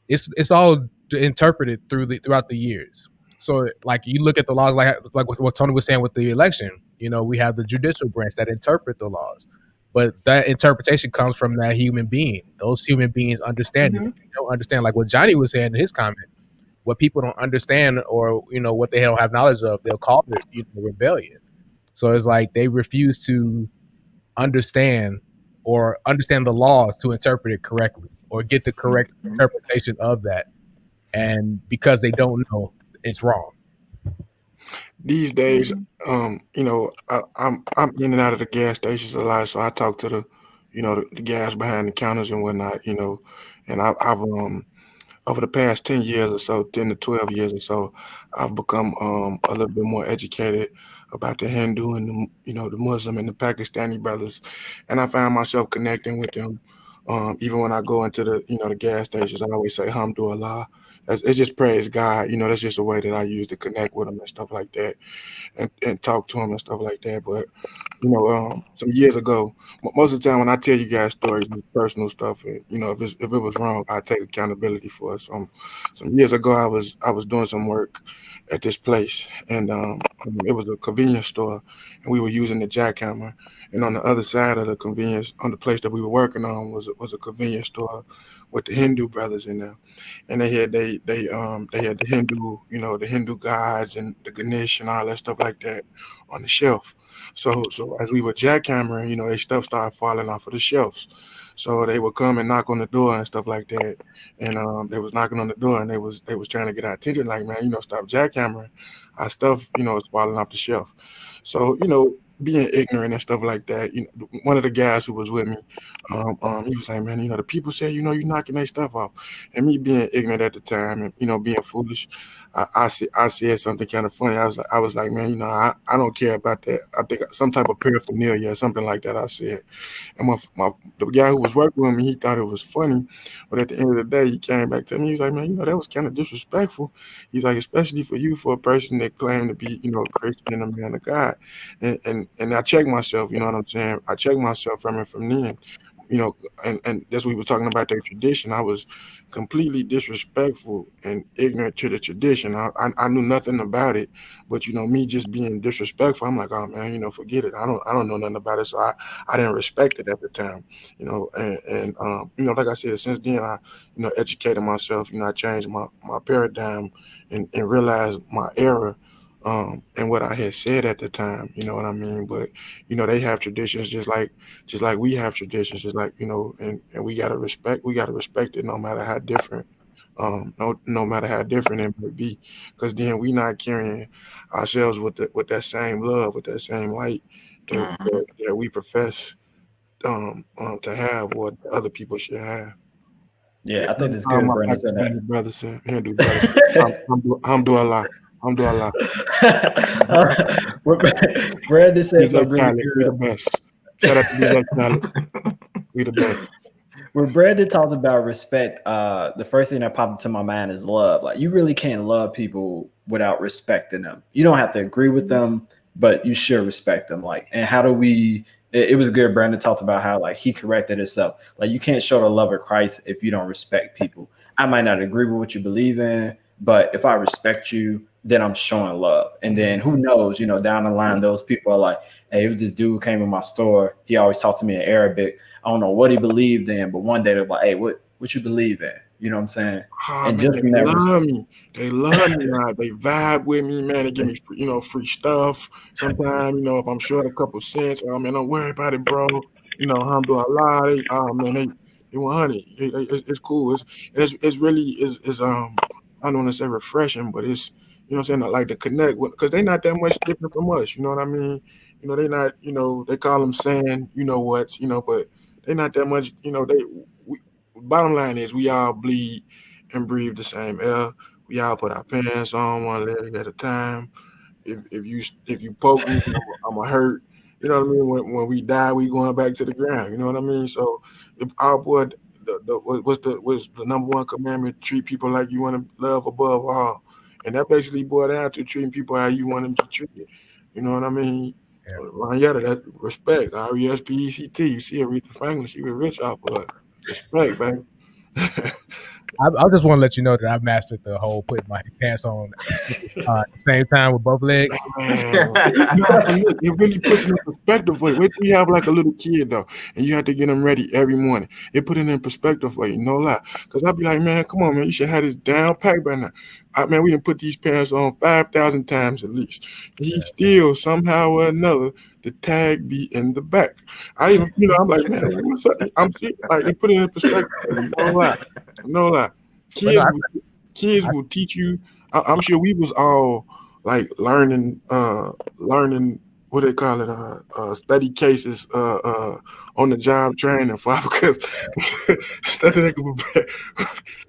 it's all interpreted throughout the years. So like you look at the laws, like what Tony was saying with the election. We have the judicial branch that interpret the laws, but that interpretation comes from that human being. Those human beings understand it. They don't understand, like what Johnny was saying in his comment. What people don't understand, or what they don't have knowledge of, they'll call it rebellion. So it's like they refuse to understand the laws to interpret it correctly or get the correct interpretation of that, and because they don't know, it's wrong. These days, I'm in and out of the gas stations a lot, so I talk to the guys behind the counters and whatnot, and I've over the past 10 years or so, 10 to 12 years or so, I've become a little bit more educated about the Hindu and the Muslim and the Pakistani brothers, and I find myself connecting with them. Even when I go into the gas stations, I always say Alhamdulillah. It's just praise God. That's just a way that I use to connect with them and stuff like that, and talk to them and stuff like that. But some years ago, most of the time when I tell you guys stories, it's personal stuff, and if it was wrong, I take accountability for it. Some years ago, I was doing some work at this place, and it was a convenience store, and we were using the jackhammer. And on the other side of the convenience, on the place that we were working on, was a convenience store with the Hindu brothers in there, and they had the Hindu gods and the Ganesh and all that stuff like that on the shelf. So as we were jackhammering, their stuff started falling off of the shelves. So they would come and knock on the door and stuff like that. And they was knocking on the door and they was trying to get our attention, like, man, stop jackhammering. Our stuff, is falling off the shelf. So, being ignorant and stuff like that, one of the guys who was with me, he was like, man, the people say, you're knocking their stuff off. And me being ignorant at the time and, being foolish, I said something kind of funny. I was like, man, I don't care about that. I think some type of paraphernalia or something like that, I said. And the guy who was working with me, he thought it was funny. But at the end of the day, he came back to me. He was like, man, that was kind of disrespectful. He's like, especially for you, for a person that claimed to be, a Christian and a man of God. And I checked myself, you know what I'm saying? I checked myself from then. and that's what we were talking about their tradition. I was completely disrespectful and ignorant to the tradition. I knew nothing about it, but me just being disrespectful, I'm like, oh man, forget it. I don't know nothing about it, so I didn't respect it at the time, and like I said, since then I educated myself. I changed my paradigm and realized my error. And what I had said at the time, you know what I mean. But they have traditions just like we have traditions, just like and we gotta respect it, no matter how different, no matter how different it may be, because then we not carrying ourselves with that same love, with that same light that Mhm. that we profess to have, what other people should have. Yeah, I think that's My good, Brandon said Pakistani brother said, Hindu brother, alhamdulillah, alhamdulillah. that. Brandon said DJ something really Khaled, we the good. best. Shout out to DJ Khaled, we the best. When Brandon talked about respect, the first thing that popped into my mind is love. Like, you really can't love people without respecting them. You don't have to agree with them, but you should respect them. Like, and how do we? It was good. Brandon talked about how, like, he corrected himself. Like, you can't show the love of Christ if you don't respect people. I might not agree with what you believe in, but if I respect you, then I'm showing love. And then who knows? Down the line, those people are like, "Hey, it was this dude who came in my store. He always talked to me in Arabic. I don't know what he believed in, but one day they're like, "Hey, what you believe in?" You know what I'm saying? Oh And man, just they from that, love me. They love me now. They vibe with me, man. They give me free stuff. Sometimes, if I'm short a couple cents, oh man, don't worry about it, bro. Alhamdulillah. Oh man, they 100. It's cool. It's really I don't want to say refreshing, but it's what I'm saying, I like to connect with, because they not that much different from us. You know what I mean? They not, they call them saying, but they not that much, we, bottom line is, we all bleed and breathe the same air. We all put our pants on one leg at a time. If you poke me, I'm a hurt. You know what I mean? When we die, we going back to the ground. You know what I mean? So if our boy, what's the number one commandment? Treat people like you want to love above all, and that basically boiled down to treating people how you want to be treated. You know what I mean? Yeah. Yada, that respect. RESPECT. You see Aretha Franklin, she was rich off of it. Respect, man. I just want to let you know that I mastered the whole putting my pants on at the same time with both legs. Man, and look, it really puts it in perspective for you. Wait till you have like a little kid though, and you have to get them ready every morning. It put it in perspective for you, no lie. Cause I'll be like, man, come on, man, you should have this down pack by now. Man, we done put these pants on 5,000 times at least. He still somehow or another, the tag be in the back. I even, I'm like, man, what's up? Like, it put it in perspective for you, no lie, no lie. But no, Kids, kids will teach you. I'm sure we was all like learning what they call it, study cases, on the job training for because it's nothing that can prepare,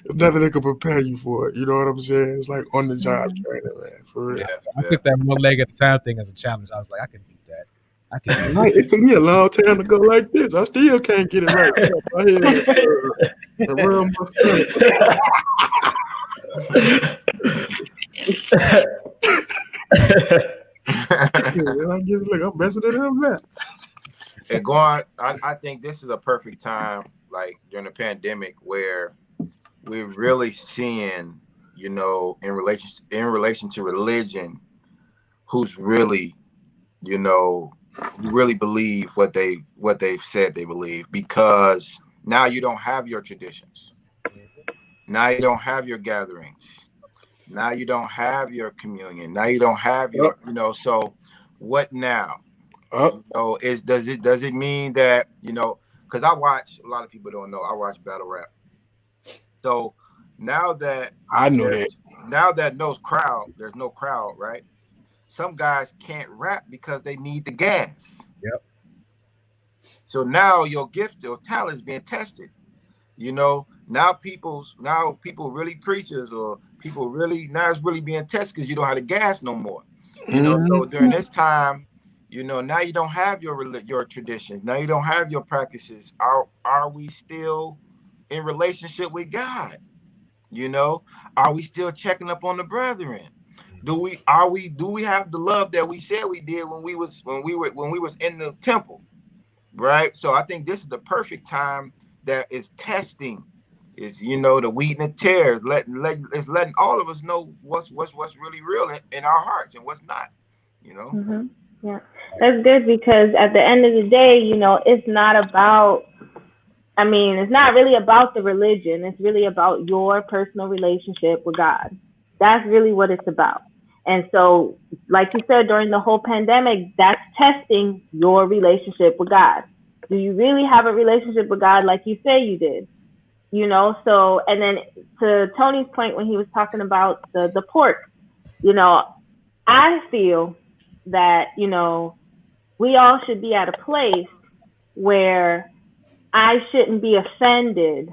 it's nothing that can prepare you for it. You know what I'm saying? It's like on the job training, man, for real. Yeah, I yeah. took that one leg at a time thing as a challenge. I was like, I can beat that. I can do Right, it took me a long time to go like this. I still can't get it right. My head and rub my stomach. And I get look, I'm messing it up now. And going, I think this is a perfect time, like during the pandemic, where we're really seeing, in relation to religion, who's really, who really believe what they've said they believe, because now you don't have your traditions. Now you don't have your gatherings. Now you don't have your communion. Now you don't have Up, so what now? up. Does it mean that, because I watch, a lot of people don't know, I watch battle rap. So now that I know that. there's there's no crowd, right? Some guys can't rap because they need the gas. Yep. So now your gift, your talent is being tested. Now people really preachers, or people really, now it's really being tested because you don't have the gas no more. So Mhm. during this time, now you don't have your traditions. Now you don't have your practices. Are we still in relationship with God? Are we still checking up on the brethren? Do we have the love that we said we did when we was in the temple? right? So I think this is the perfect time that is testing, is the wheat and the tares, it's letting all of us know what's really real in our hearts and what's not, you know. Hmm. Yeah, that's good because at the end of the day, it's not about. I mean, it's not really about the religion. It's really about your personal relationship with God. That's really what it's about. And so, like you said, during the whole pandemic, that's testing your relationship with God. Do you really have a relationship with God like you say you did? So, and then to Tony's point when he was talking about the pork, you know, I feel that, we all should be at a place where I shouldn't be offended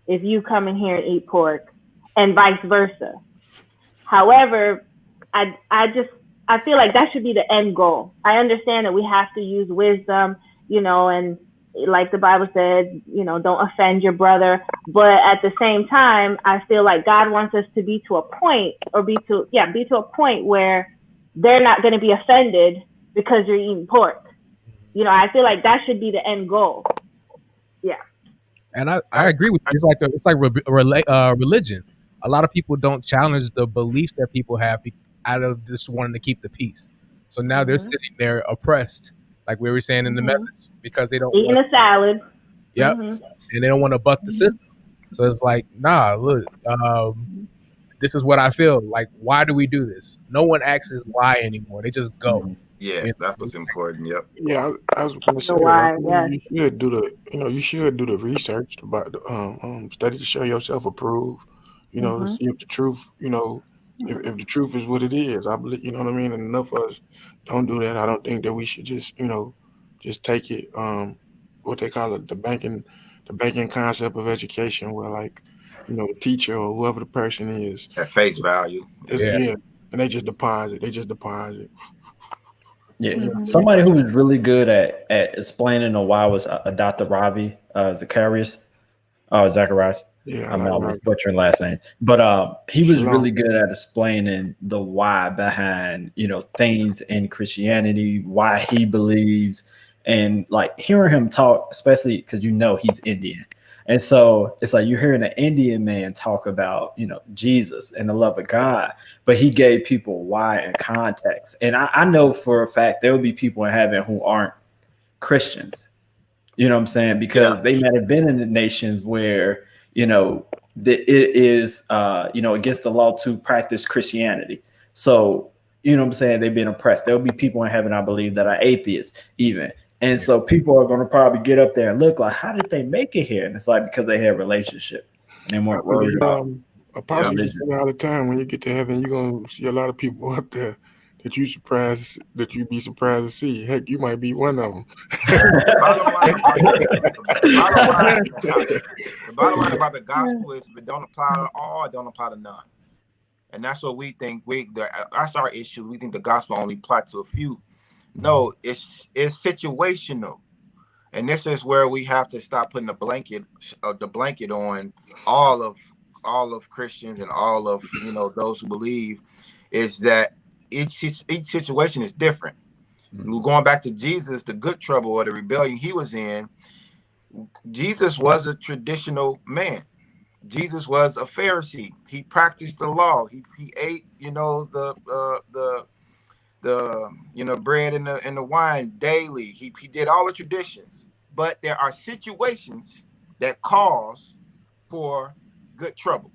if you come in here and eat pork and vice versa. However, I feel like that should be the end goal. I understand that we have to use wisdom, and like the Bible said, don't offend your brother. But at the same time, I feel like God wants us to be to a point, or be to a point where they're not going to be offended because you're eating pork. I feel like that should be the end goal. Yeah. And I I, agree with you. It's like religion. A lot of people don't challenge the beliefs that people have out of just wanting to keep the peace. So now they're Hmm. sitting there oppressed, like we were saying in the Hmm. message, because they don't Eating want. a salad. Yep, Hmm. and they don't want to buck the system. So it's like, nah, look, this is what I feel. Like, why do we do this? No one asks why anymore. They just go. yeah, You that's know? what's important. Yep. Yeah, I was going to say The that. why, yes. You should do the research about the study to show yourself approved. To Mhm. see if the truth, if the truth is what it is. I believe, you know what I mean. And enough of us don't do that. I don't think that we should just, just take it. What they call it, the banking concept of education, where like, the teacher or whoever the person is, At face value. Yeah. yeah, and they just deposit. They just deposit. Yeah, Mhm. somebody who was really good at explaining the why was Dr. Ravi Zacharias. Oh, Zacharias. Yeah, I'm like always Rob. butchering last name, but he was Shalom. really good at explaining the why behind things in Christianity, why he believes, and like hearing him talk, especially because he's Indian, and so it's like you're hearing an Indian man talk about Jesus and the love of God, but he gave people why and context, and I know for a fact there will be people in heaven who aren't Christians, you know what I'm saying? Yeah. Because they might have been in the nations where, it is, against the law to practice Christianity. So, you know what I'm saying? They've been oppressed. There'll be people in heaven, I believe, that are atheists even. And Yeah. so people are going to probably get up there and look like, how did they make it here? And it's like, because they had a relationship and they I weren't worried believe about Yeah. Apostle used to religion. say all the time, when you get to heaven, you're gonna see a lot of people up there that you'd be surprised to see. Heck, you might be one of them. Bottom line about the bottom line, the bottom line about the gospel is if it don't apply to all, it don't apply to none. And that's what we think. That's our issue. We think the gospel only applies to a few. No, it's situational, and this is where we have to stop putting the blanket on all of all of Christians and all of those who believe. Is that each situation is different. Going back to Jesus, the good trouble or the rebellion he was in, Jesus was a traditional man. Jesus was a Pharisee. He practiced the law. He ate, the bread and the wine daily. He did all the traditions. But there are situations that cause for good trouble,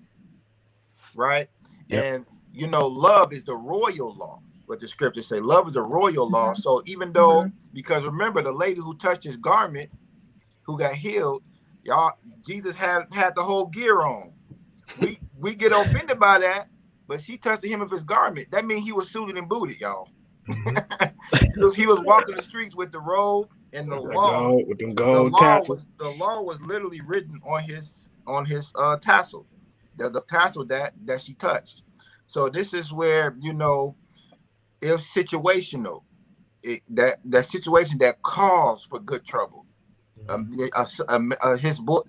right? Yep. And love is the royal law. What the scriptures say, love is the royal law. Mhm. So even though, Mhm. because remember, the lady who touched his garment, who got healed, y'all, Jesus had the whole gear on. We get offended by that, but she touched the hem of his garment. That means he was suited and booted, y'all. Hmm. he was walking the streets with the robe and the With law. them The gold law tassels. was the law was literally written on his tassel, the tassel that she touched. So this is where it's situational. That situation that calls for good trouble. His boy,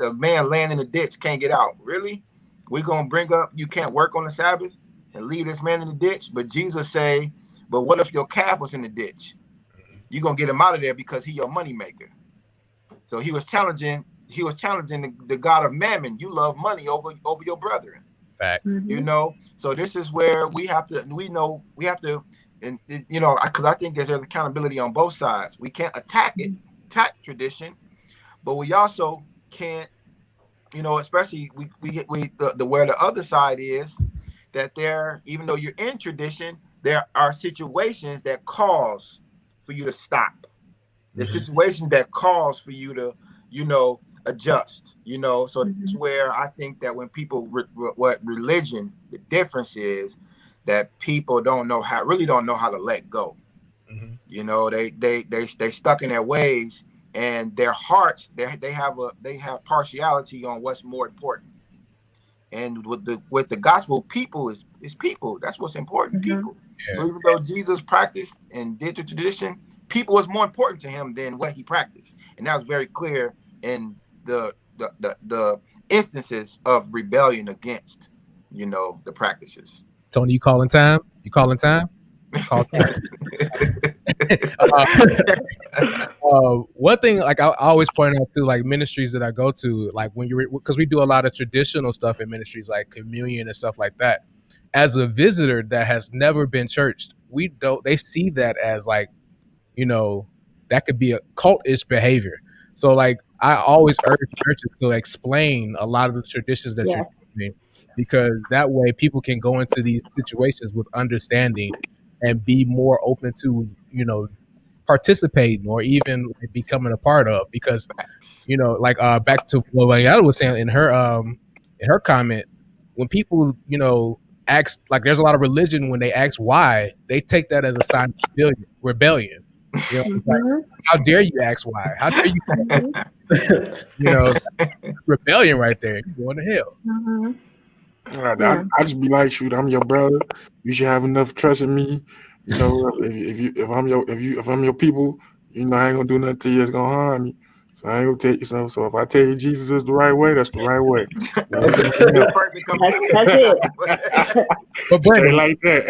a man laying in the ditch can't get out. Really, we gonna bring up you can't work on the Sabbath and leave this man in the ditch? But Jesus say, but what if your calf was in the ditch? you're gonna get him out of there because he your money maker. So he was challenging the God of Mammon. You love money over your brethren. Facts. You know, so this is where we have to, and you know, because I think there's accountability on both sides. We can't attack tradition, but we also can't, you know, especially the where the other side is that there, even though you're in tradition, there are situations that cause for you to stop. There's situations that cause for you to, you know, adjust, you know. So that's where I think that when people what religion, the difference is that people really don't know how to let go. You know, they stuck in their ways, and their hearts, they have partiality on what's more important. And with the gospel, people is people. That's what's important, people. So even though Jesus practiced and did the tradition, people was more important to him than what he practiced, and that was very clear in the instances of rebellion against, you know, the practices. Tony, you calling time? Call time. One thing, like I always point out to like ministries that I go to, like when because we do a lot of traditional stuff in ministries like communion and stuff like that. As a visitor that has never been churched, they see that as like, you know, that could be a cultish behavior. So like I always urge churches to explain a lot of the traditions that you're doing, because that way people can go into these situations with understanding and be more open to, you know, participating or even becoming a part of. Because, you know, like back to what Ayala was saying in her comment, when people, you know, ask, like there's a lot of religion, when they ask why, they take that as a sign of rebellion. You know, like, how dare you ask why? How dare you? You know, rebellion right there. You're going to hell. I just be like, shoot, I'm your brother. You should have enough trust in me. You know, if I'm your people, you know, I ain't gonna do nothing to you that's gonna harm you. So I ain't gonna take you so. So if I tell you Jesus is the right way, that's the right way. That's it. But Brandon, like that.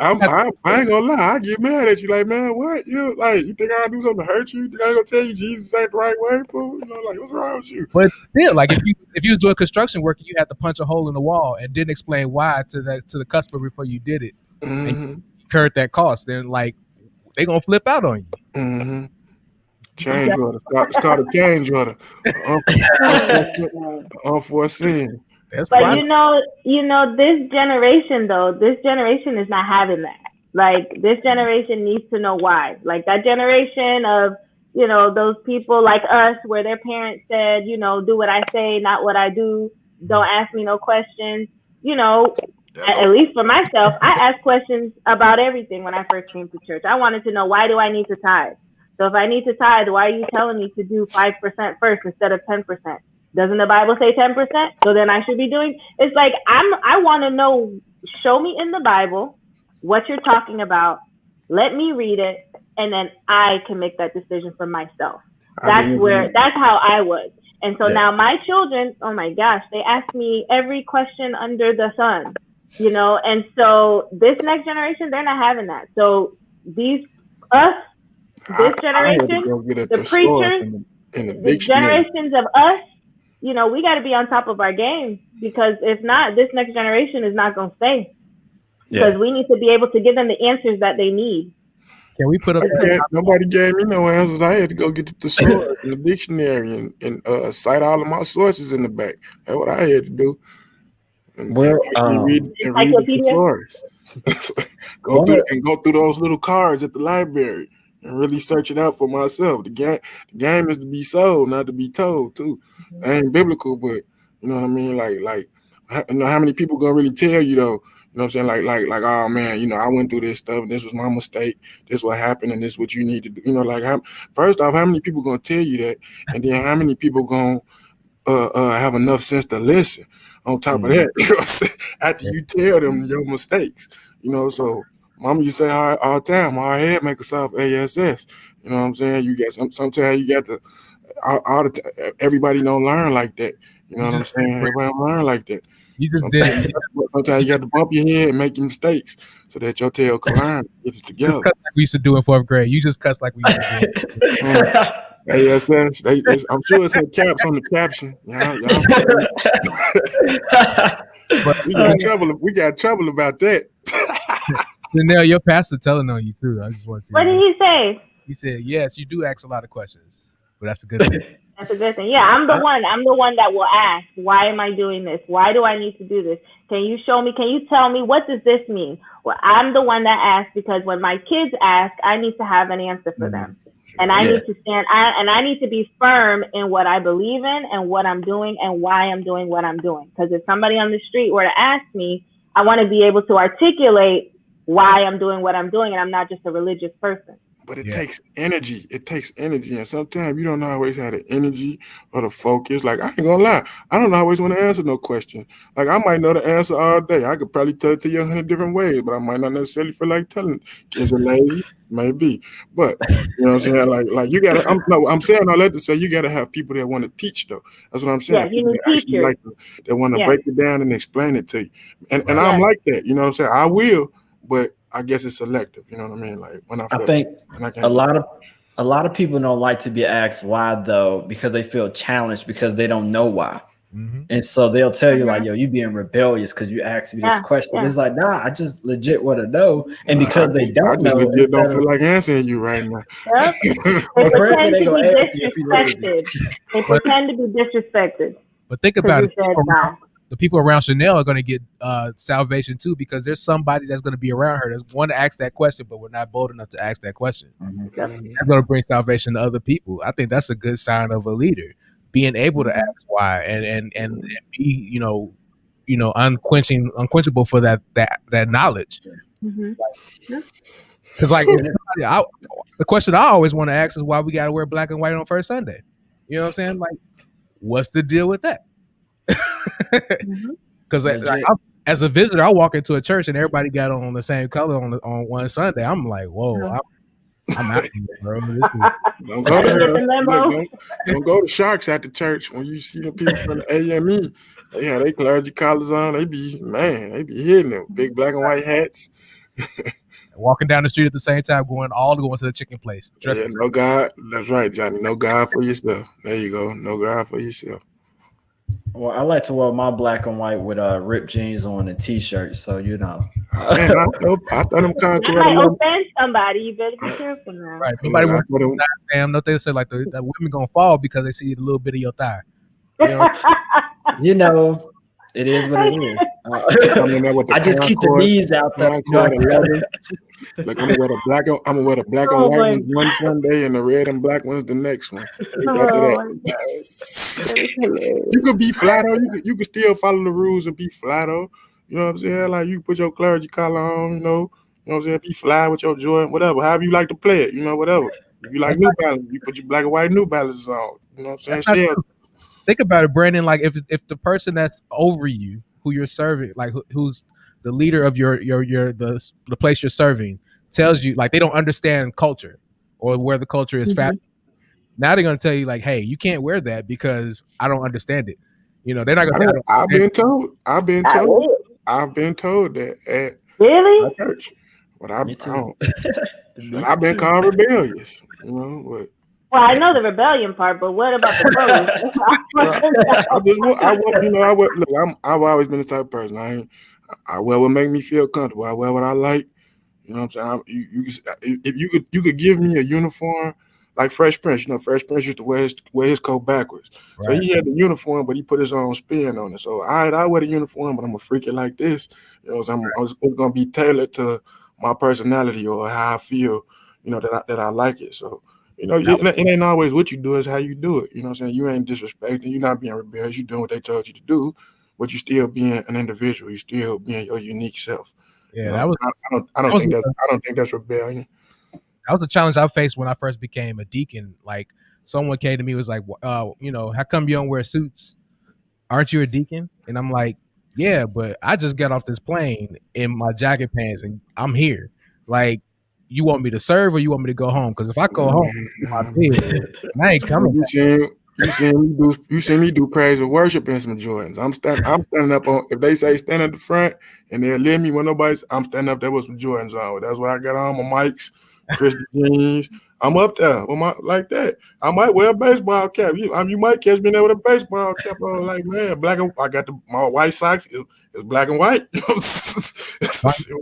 I ain't gonna lie. I get mad at you, like, man, what? You like, you think I do something to hurt you? You think I gonna tell you Jesus ain't the right way, fool? You know, like, what's wrong with you? But still, like, if you was doing construction work and you had to punch a hole in the wall and didn't explain why to the customer before you did it, and you incurred that cost, then like they gonna flip out on you. Change order. Start a change order. Unforeseen. But you know, this generation is not having that. Like, this generation needs to know why. Like, that generation of, you know, those people like us, where their parents said, you know, do what I say, not what I do. Don't ask me no questions. You know, at least for myself, I asked questions about everything when I first came to church. I wanted to know, why do I need to tithe? So if I need to tithe, why are you telling me to do 5% first instead of 10%? Doesn't the Bible say 10%? So then I should be doing. It's like, I want to know. Show me in the Bible what you're talking about. Let me read it, and then I can make that decision for myself. That's how I was. And so now my children, oh my gosh, they ask me every question under the sun, you know. And so this next generation, they're not having that. So this generation, the preachers, the generations of us, you know, we got to be on top of our game, because if not, this next generation is not going to stay. Because we need to be able to give them the answers that they need. Can we put up? Nobody gave me no answers. I had to go get the thesaurus in the dictionary and cite all of my sources in the back. That's what I had to do. And read the thesaurus. Go through those little cards at the library and really search it out for myself. The game is to be sold, not to be told too. It ain't biblical, but you know what I mean. Like, you know how many people gonna really tell you though? You know what I'm saying? Like, oh man, you know, I went through this stuff, and this was my mistake. This what happened, and this what you need to do. You know, like, first off, how many people gonna tell you that, and then how many people gonna have enough sense to listen? On top of that, you know what I'm saying? After you tell them your mistakes, you know, so mama, you say all the time, our head make a soft ASS. You know what I'm saying? You get sometimes you got everybody don't learn like that. You know what I'm saying? Everybody don't learn like that. You just did it Sometimes you got to bump your head and make your mistakes so that your tail can learn. Get it Just together. cuss like we used to do in 4th grade. You just cuss like we used to do. ASS. I'm sure it's some caps on the caption. Y'all. We got trouble about that. Janelle, your pastor telling on you too. I just want to. What did he say? He said, "Yes, you do ask a lot of questions, but that's a good thing." That's a good thing. Yeah, I'm the one that will ask, why am I doing this? Why do I need to do this? Can you show me? Can you tell me, what does this mean? Well, I'm the one that asks, because when my kids ask, I need to have an answer for them. And I need to stand, I need to be firm in what I believe in and what I'm doing and why I'm doing what I'm doing. Because if somebody on the street were to ask me, I want to be able to articulate why I'm doing what I'm doing, and I'm not just a religious person. But it takes energy. It takes energy. And sometimes you don't always have the energy or the focus. Like, I ain't gonna lie, I don't always want to answer no question. Like, I might know the answer all day. I could probably tell it to you 100 different ways, but I might not necessarily feel like telling it. Is it lazy? Maybe. But you know what I'm saying? Like you gotta I'm saying all that to say you gotta have people that want to teach though. That's what I'm saying. Yeah, you need teachers. That want to break it down and explain it to you. And I'm like that, you know what I'm saying? I will, but I guess it's selective, you know what I mean? Like when I think a lot of people don't like to be asked why though, because they feel challenged because they don't know why. Mm-hmm. And so they'll tell you like, yo, you being rebellious because you asked me this question. Yeah. It's like, nah, I just legit want to know. And because they don't know, I just don't feel like answering you right now. Yep. They pretend to be disrespected. They pretend to be disrespected. But think about it. The people around Chanel are going to get salvation too, because there's somebody that's going to be around her that's going to ask that question, but we're not bold enough to ask that question. Mm-hmm. That's going to bring salvation to other people. I think that's a good sign of a leader, being able to ask why and be unquenchable for that knowledge. Because like the question I always want to ask is why we got to wear black and white on first Sunday. You know what I'm saying? Like, what's the deal with that? Because as a visitor, I walk into a church and everybody got on the same color on one Sunday. I'm like, whoa, I'm out here, bro. Don't go to Sharks at the church when you see the people from the AME. They have their clergy collars on. They be hitting them big black and white hats. Walking down the street at the same time, going to the chicken place. No God. That's right, Johnny. No God for yourself. There you go. No God for yourself. Well, I like to wear my black and white with ripped jeans on and t-shirts, so you know. Man, I thought them concrete. That might offend somebody. You better be careful now. Right. Nobody wants to Sam. No, they say like the women gonna fall because they see a little bit of your thigh. You know, it is what it is. I just keep the knees out there. Like I'm gonna wear the black and white ones one Sunday and the red and black ones the next one. You could be flat though. You could still follow the rules and be flat though. You know what I'm saying? Like you put your clergy collar on, you know what I'm saying? Be fly with your Jordan, whatever. However you like to play it, whatever. If you like New Balance, you put your black and white New Balances on. You know what I'm saying? Think about it, Brandon. Like if the person that's over you, who you're serving, like who's the leader of the place you're serving, tells you like they don't understand culture or where the culture is fashion. Now they're gonna tell you like, hey, you can't wear that because I don't understand it. They're not gonna say I've been told that at my church. But I've been called rebellious. But well, I know the rebellion part, but what about the clothes? I've always been the type of person. I wear what make me feel comfortable. I wear what I like. You know what I'm saying? If you could give me a uniform like Fresh Prince. Fresh Prince used to wear his coat backwards. Right. So he had the uniform, but he put his own spin on it. So I wear the uniform, but I'm a freak it like this. So it's gonna be tailored to my personality or how I feel. That I like it. So. It ain't always what you do, is how you do it. You know what I'm saying? You ain't disrespecting, you're not being rebellious, you're doing what they told you to do, but you still being an individual, you still being your unique self. Yeah, I don't think that's rebellion. That was a challenge I faced when I first became a deacon. Like someone came to me, was like, how come you don't wear suits? Aren't you a deacon? And I'm like, yeah, but I just got off this plane in my jacket pants and I'm here. Like, you want me to serve or you want me to go home? Because if I go home, I ain't coming back. You seen me do praise and worship in some Jordans. I'm standing up on, if they say stand at the front and they'll let me when nobody's, I'm standing up there with some Jordans on. That's what I got on, my mics, Christian jeans. I'm up there with my like that. I might wear a baseball cap. You might catch me there with a baseball cap on, like, man, black and I got my white socks. It's black and white.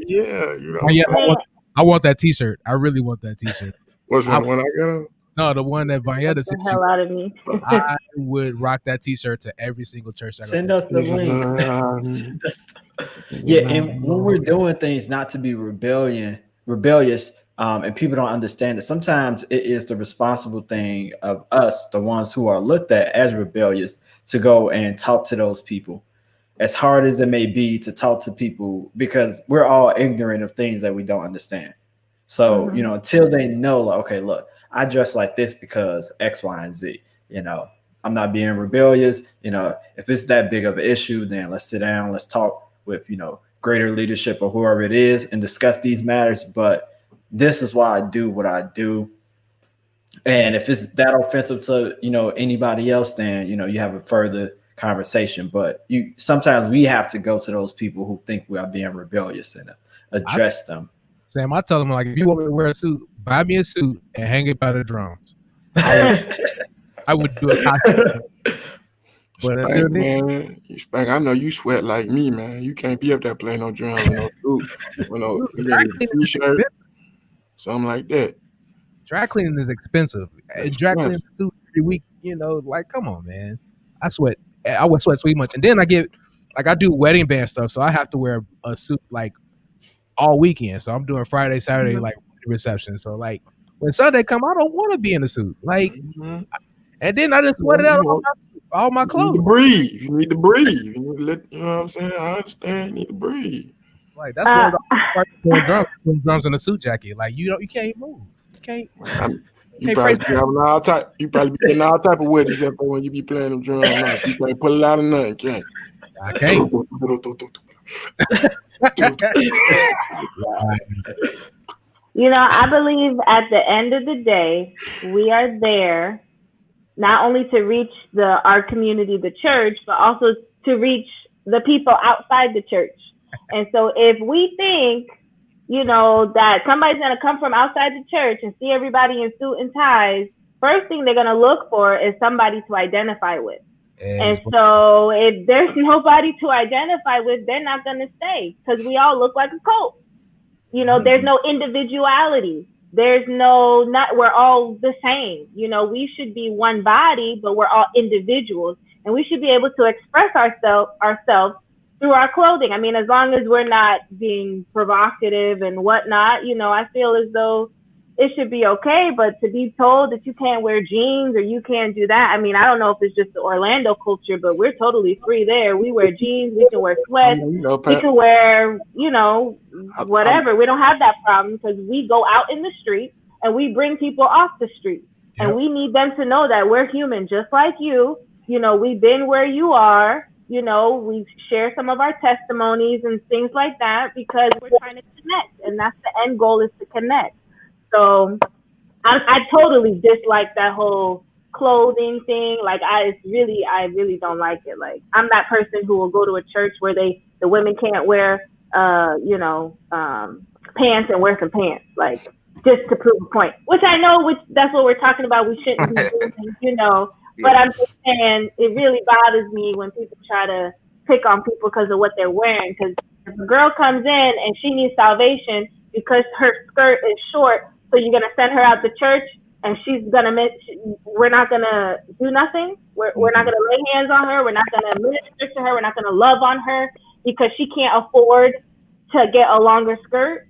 Yeah, you know what I'm Yeah, saying? I want that T-shirt. I really want that T-shirt. What's one I got on? No, the one that Valletta the sent hell you. out of me. I would rock that T-shirt to every single church I go Send to. us the link. Yeah, and when we're doing things not to be rebellious, and people don't understand it, sometimes it is the responsible thing of us, the ones who are looked at as rebellious, to go and talk to those people. As hard as it may be to talk to people, because we're all ignorant of things that we don't understand. So, until they know, like, okay, look, I dress like this because X, Y, and Z, I'm not being rebellious. If it's that big of an issue, then let's sit down, let's talk with, greater leadership or whoever it is and discuss these matters. But this is why I do what I do. And if it's that offensive to, anybody else, then, you have a further conversation. But sometimes we have to go to those people who think we are being rebellious and address them. Sam, I tell them, like, if you want me to wear a suit, buy me a suit and hang it by the drums. I would do a costume. But until then, man, Spank, I know you sweat like me, man. You can't be up there playing no drums with no suit, with no t-shirt, something like that. Dry cleaning is expensive. Dry cleaning a suit every week, like, come on, man. I sweat. I would sweat so much. And then I do wedding band stuff, so I have to wear a suit like all weekend. So I'm doing Friday, Saturday, like reception. So like when Sunday come, I don't want to be in a suit. Like, and then I just sweat it out all my clothes. You need to breathe. You need to let, you know what I'm saying? I understand. You need to breathe. It's like that's why I'm doing drums in a suit jacket. Like you can't move. You can't. You probably be having all type. You probably be getting all type of wedges up there when you be playing them drums. Now. You can't pull it out of nothing, can't. I can't. I believe at the end of the day, we are there not only to reach our community, the church, but also to reach the people outside the church. And so if we think, that somebody's going to come from outside the church and see everybody in suit and ties, first thing they're going to look for is somebody to identify with. And so if there's nobody to identify with, they're not going to stay because we all look like a cult. There's no individuality. There's we're all the same. We should be one body, but we're all individuals. And we should be able to express ourselves through our clothing. I mean, as long as we're not being provocative and whatnot, I feel as though it should be okay. But to be told that you can't wear jeans or you can't do that, I mean, I don't know if it's just the Orlando culture, but we're totally free there. We wear jeans, we can wear sweats, we can wear, whatever. We don't have that problem because we go out in the street and we bring people off the street. Yep. And we need them to know that we're human just like you. We've been where you are. We share some of our testimonies and things like that because we're trying to connect. And that's the end goal, is to connect. So I totally dislike that whole clothing thing. Like I really don't like it. Like I'm that person who will go to a church where the women can't wear, pants and wear some pants, like just to prove a point, which I know, that's what we're talking about. We shouldn't be doing, but I'm just saying it really bothers me when people try to pick on people because of what they're wearing. Because if a girl comes in and she needs salvation because her skirt is short, so you're going to send her out to church and we're not going to do nothing. We're not going to lay hands on her. We're not going to minister to her. We're not going to love on her because she can't afford to get a longer skirt.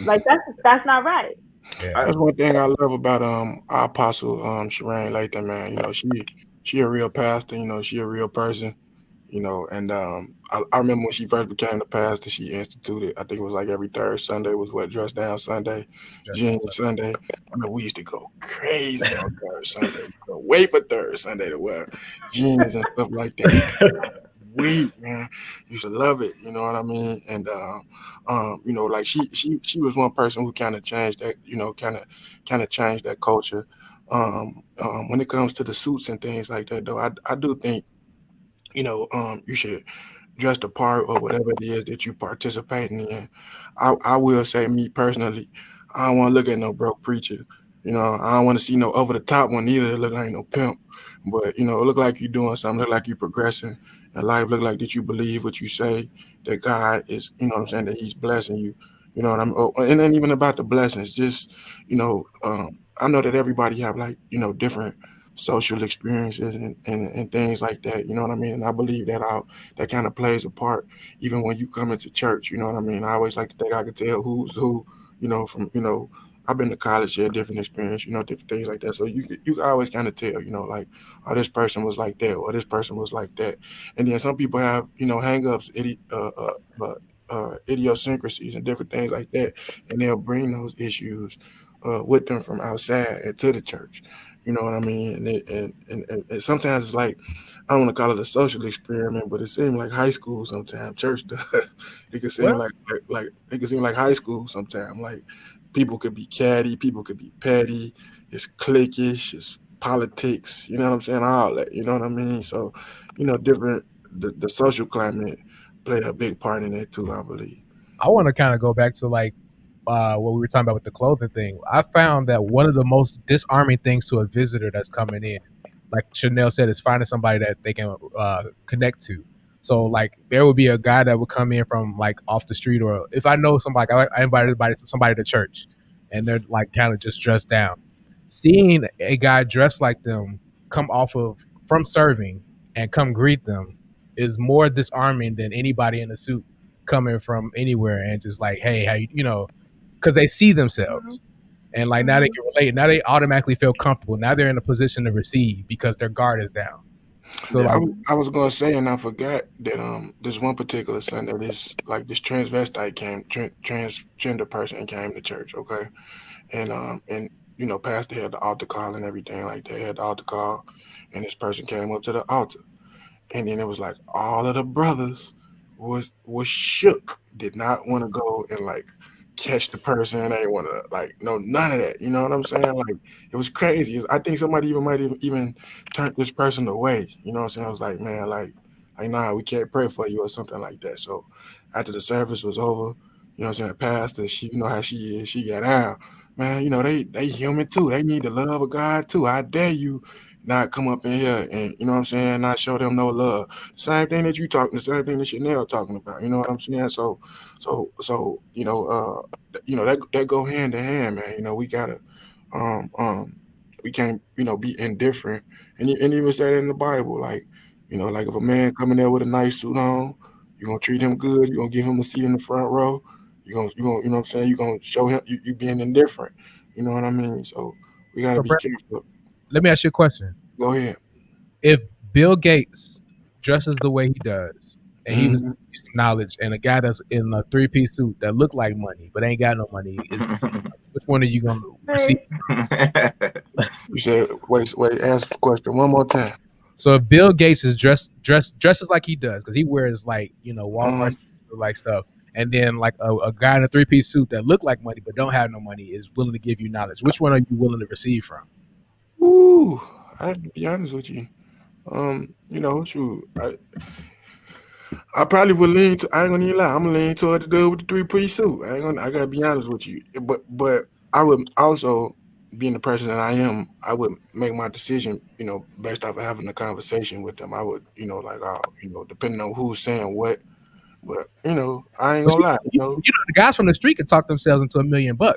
Like that's not right. Yeah. That's one thing I love about our apostle Shireen Lathan, man. She a real pastor, she a real person, and I remember when she first became the pastor, she instituted, I think it was like every third Sunday was Dress Down Sunday, Jeans Sunday. I mean, we used to go crazy on third Sunday. Wait for third Sunday to wear jeans and stuff like that. Wait, man, used to love it, you know what I mean? And like she was one person who kind of changed that, kind of changed that culture. When it comes to the suits and things like that, though, I do think, you should dress the part or whatever it is that you participating in. I will say, me personally, I don't want to look at no broke preacher. I don't want to see no over the top one either. It look like no pimp, but it look like you doing something. Look like you progressing in life. Look like that you believe what you say. That God is, what I'm saying, that He's blessing you. You know what I'm. Oh, and then even about the blessings, just I know that everybody have like different social experiences and things like that. You know what I mean? And I believe that kind of plays a part even when you come into church. You know what I mean? I always like to think I could tell who's who. From I've been to college, had different experience. Different things like that. So you can always kind of tell. Like, oh, this person was like that, or this person was like that. And then some people have hangups, idiosyncrasies, and different things like that, and they'll bring those issues with them from outside into the church. You know what I mean? And sometimes it's like, I don't want to call it a social experiment, but it seems like high school sometimes. Church does. It can seem Well, like it can seem like high school sometimes. Like, people could be catty, people could be petty. It's cliquish, it's politics. You know what I'm saying? All that. You know what I mean? So, different the social climate play a big part in it too, I believe. I want to kind of go back to like what we were talking about with the clothing thing. I found that one of the most disarming things to a visitor that's coming in, like Chanel said, is finding somebody that they can connect to. So like there would be a guy that would come in from like off the street, or if I know somebody, I invited somebody to church, and they're like kind of just dressed down. Seeing a guy dressed like them come off of from serving and come greet them is more disarming than anybody in a suit coming from anywhere and just like, hey, how you, because they see themselves and like now they can relate. Now they automatically feel comfortable. Now they're in a position to receive because their guard is down. So I like, was, I was gonna say, and I forgot that there's one particular Sunday this transvestite transgender person came to church, okay, and pastor had the altar call and everything like that. Had the altar call, and this person came up to the altar, and then it was like all of the brothers was shook, did not want to go and like catch the person. They didn't want to like no none of that. You know what I'm saying? Like, it was crazy. I think somebody even turned this person away. You know what I'm saying? I was like, man, like nah, we can't pray for you or something like that. So after the service was over, what I'm saying, pastor, she, how she is, she got out. Man, they human too. They need the love of God too. I dare you not come up in here and what I'm saying, not show them no love. Same thing that you talking, the same thing that Chanel talking about. You know what I'm saying? So that go hand in hand, man. We gotta um um we can't be indifferent, and even say that in the Bible, like like if a man coming there with a nice suit on, you're gonna treat him good, you're gonna give him a seat in the front row, you're gonna what I'm saying, you're gonna show him you being indifferent. You know what I mean? So we gotta so be Brett, careful. let me ask you a question. Go ahead. If Bill Gates dresses the way he does, and he was Mhm. some knowledge, and a guy that's in a 3-piece suit that look like money but ain't got no money, which one are you gonna receive? Right. You said, wait, ask the question one more time. So if Bill Gates is dresses like he does, because he wears like Walmart Um, like stuff, and then like a guy in a 3-piece suit that look like money but don't have no money is willing to give you knowledge. Which one are you willing to receive from? Ooh, I have to be honest with you. Shoot, I probably would lean to. I ain't gonna even lie. I'm gonna lean toward the dude with the 3-piece suit. I ain't gonna. I gotta be honest with you. But I would also, being the person that I am, I would make my decision, based off of having a conversation with them. I would, like, depending on who's saying what. But I ain't But gonna lie. the guys from the street can talk themselves into $1 million. They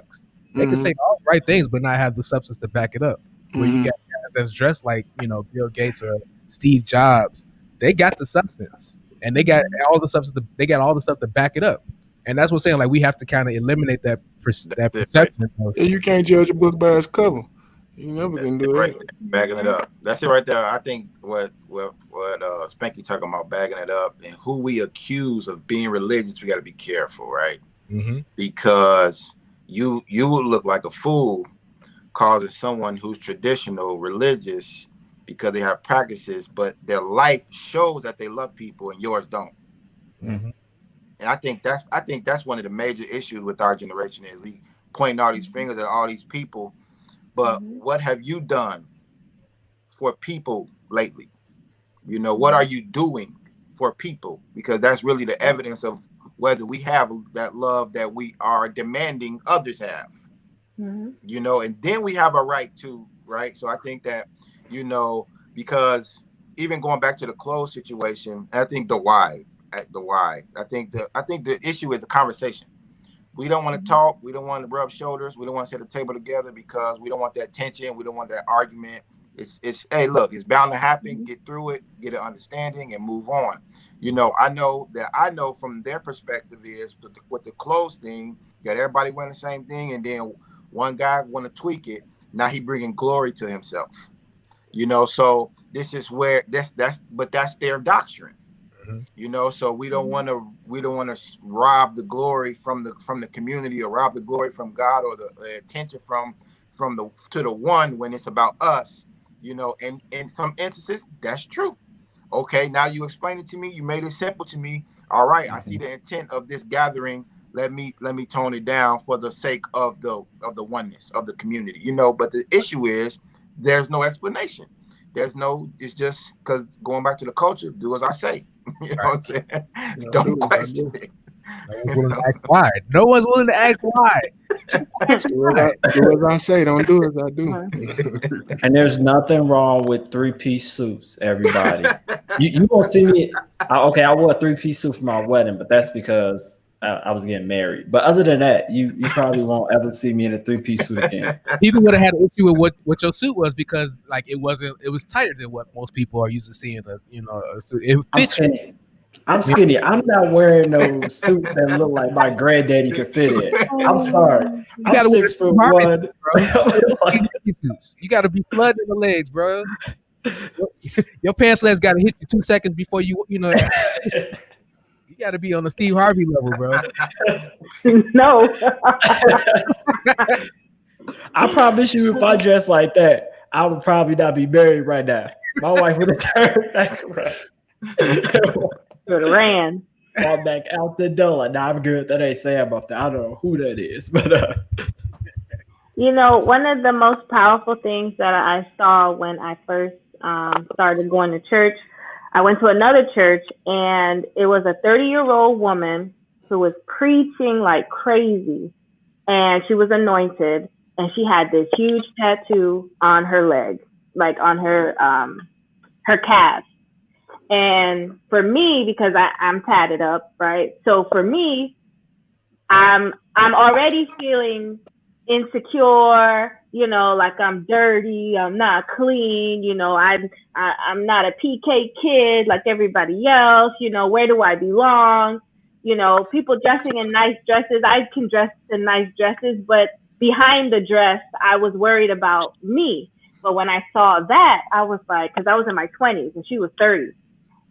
can Mm-hmm, say all the right things, but not have the substance to back it up. Where you mm-hmm. got guys that's dressed like Bill Gates or Steve Jobs, they got the substance, and they got all the substance. They got all the stuff to back it up, and that's what I'm saying. Like we have to kind of eliminate that that That's it, right? perception of Yeah, you can't judge a book by its cover. You never That's can it do right that. there, bagging it up. That's it right there. I think what Spanky talking about, bagging it up, and who we accuse of being religious, we got to be careful, right? mm-hmm. Because you would look like a fool causing someone who's traditional religious because they have practices, but their life shows that they love people and yours don't. Mm-hmm. And I think that's one of the major issues with our generation is we pointing all these fingers at all these people but what have you done for people lately? You know, what are you doing for people? Because that's really the evidence of whether we have that love that we are demanding others have. You know, and then we have a right to, right? So I think that, you know, because even going back to the clothes situation, I think I think the issue is the conversation. We don't want to talk. We don't want to rub shoulders. We don't want to sit at the table together because we don't want that tension. We don't want that argument. It's hey, look, it's bound to happen. Get through it, get an understanding, and move on. You know, I know from their perspective is with the clothes thing, you got everybody wearing the same thing, and then one guy want to tweak it. Now he bringing glory to himself. You know, so this is where that's their doctrine. You know, so we don't want to rob the glory from the community, or rob the glory from God, or the attention from the to the one when it's about us. You know, and in some instances that's true. Okay, now you explain it to me. You made it simple to me. All right, I see the intent of this gathering. Let me tone it down for the sake of the oneness of the community. You know, but the issue is there's no explanation. It's just because going back to the culture, do as I say. You know what I'm saying? Don't question it. No one's willing to ask why. No one's willing to ask why. Just ask why. Do as I say, don't do as I do. And there's nothing wrong with 3-piece suits, everybody. You won't see me. Okay, I wore a 3-piece suit for my wedding, but that's because I was getting married. But other than that, you probably won't ever see me in a 3-piece suit again. People would have had an issue with what your suit was because like it was tighter than what most people are used to seeing. A suit. It fits you. I'm skinny. I'm not wearing no suit that look like my granddaddy could fit in. I'm sorry. You gotta I'm 6'1", bro. You gotta be flooding the legs, bro. Your pants legs gotta hit you 2 seconds before you know. You gotta be on the Steve Harvey level, bro. No. I promise you, if I dress like that, I would probably not be married right now. My wife would have turned back around. Would have ran. Fall back out the door. Like, nah, I'm good. That ain't Sam up there. I don't know who that is, but You know, one of the most powerful things that I saw when I first started going to church, I went to another church, and it was a 30-year-old woman who was preaching like crazy, and she was anointed, and she had this huge tattoo on her leg, like on her calf. And for me, because I'm tatted up, right? So for me, I'm already feeling insecure, you know, like I'm dirty, I'm not clean, you know, I'm not a PK kid like everybody else, you know, where do I belong? You know, people dressing in nice dresses, I can dress in nice dresses, but behind the dress, I was worried about me. But when I saw that, I was like, because I was in my 20s and she was 30.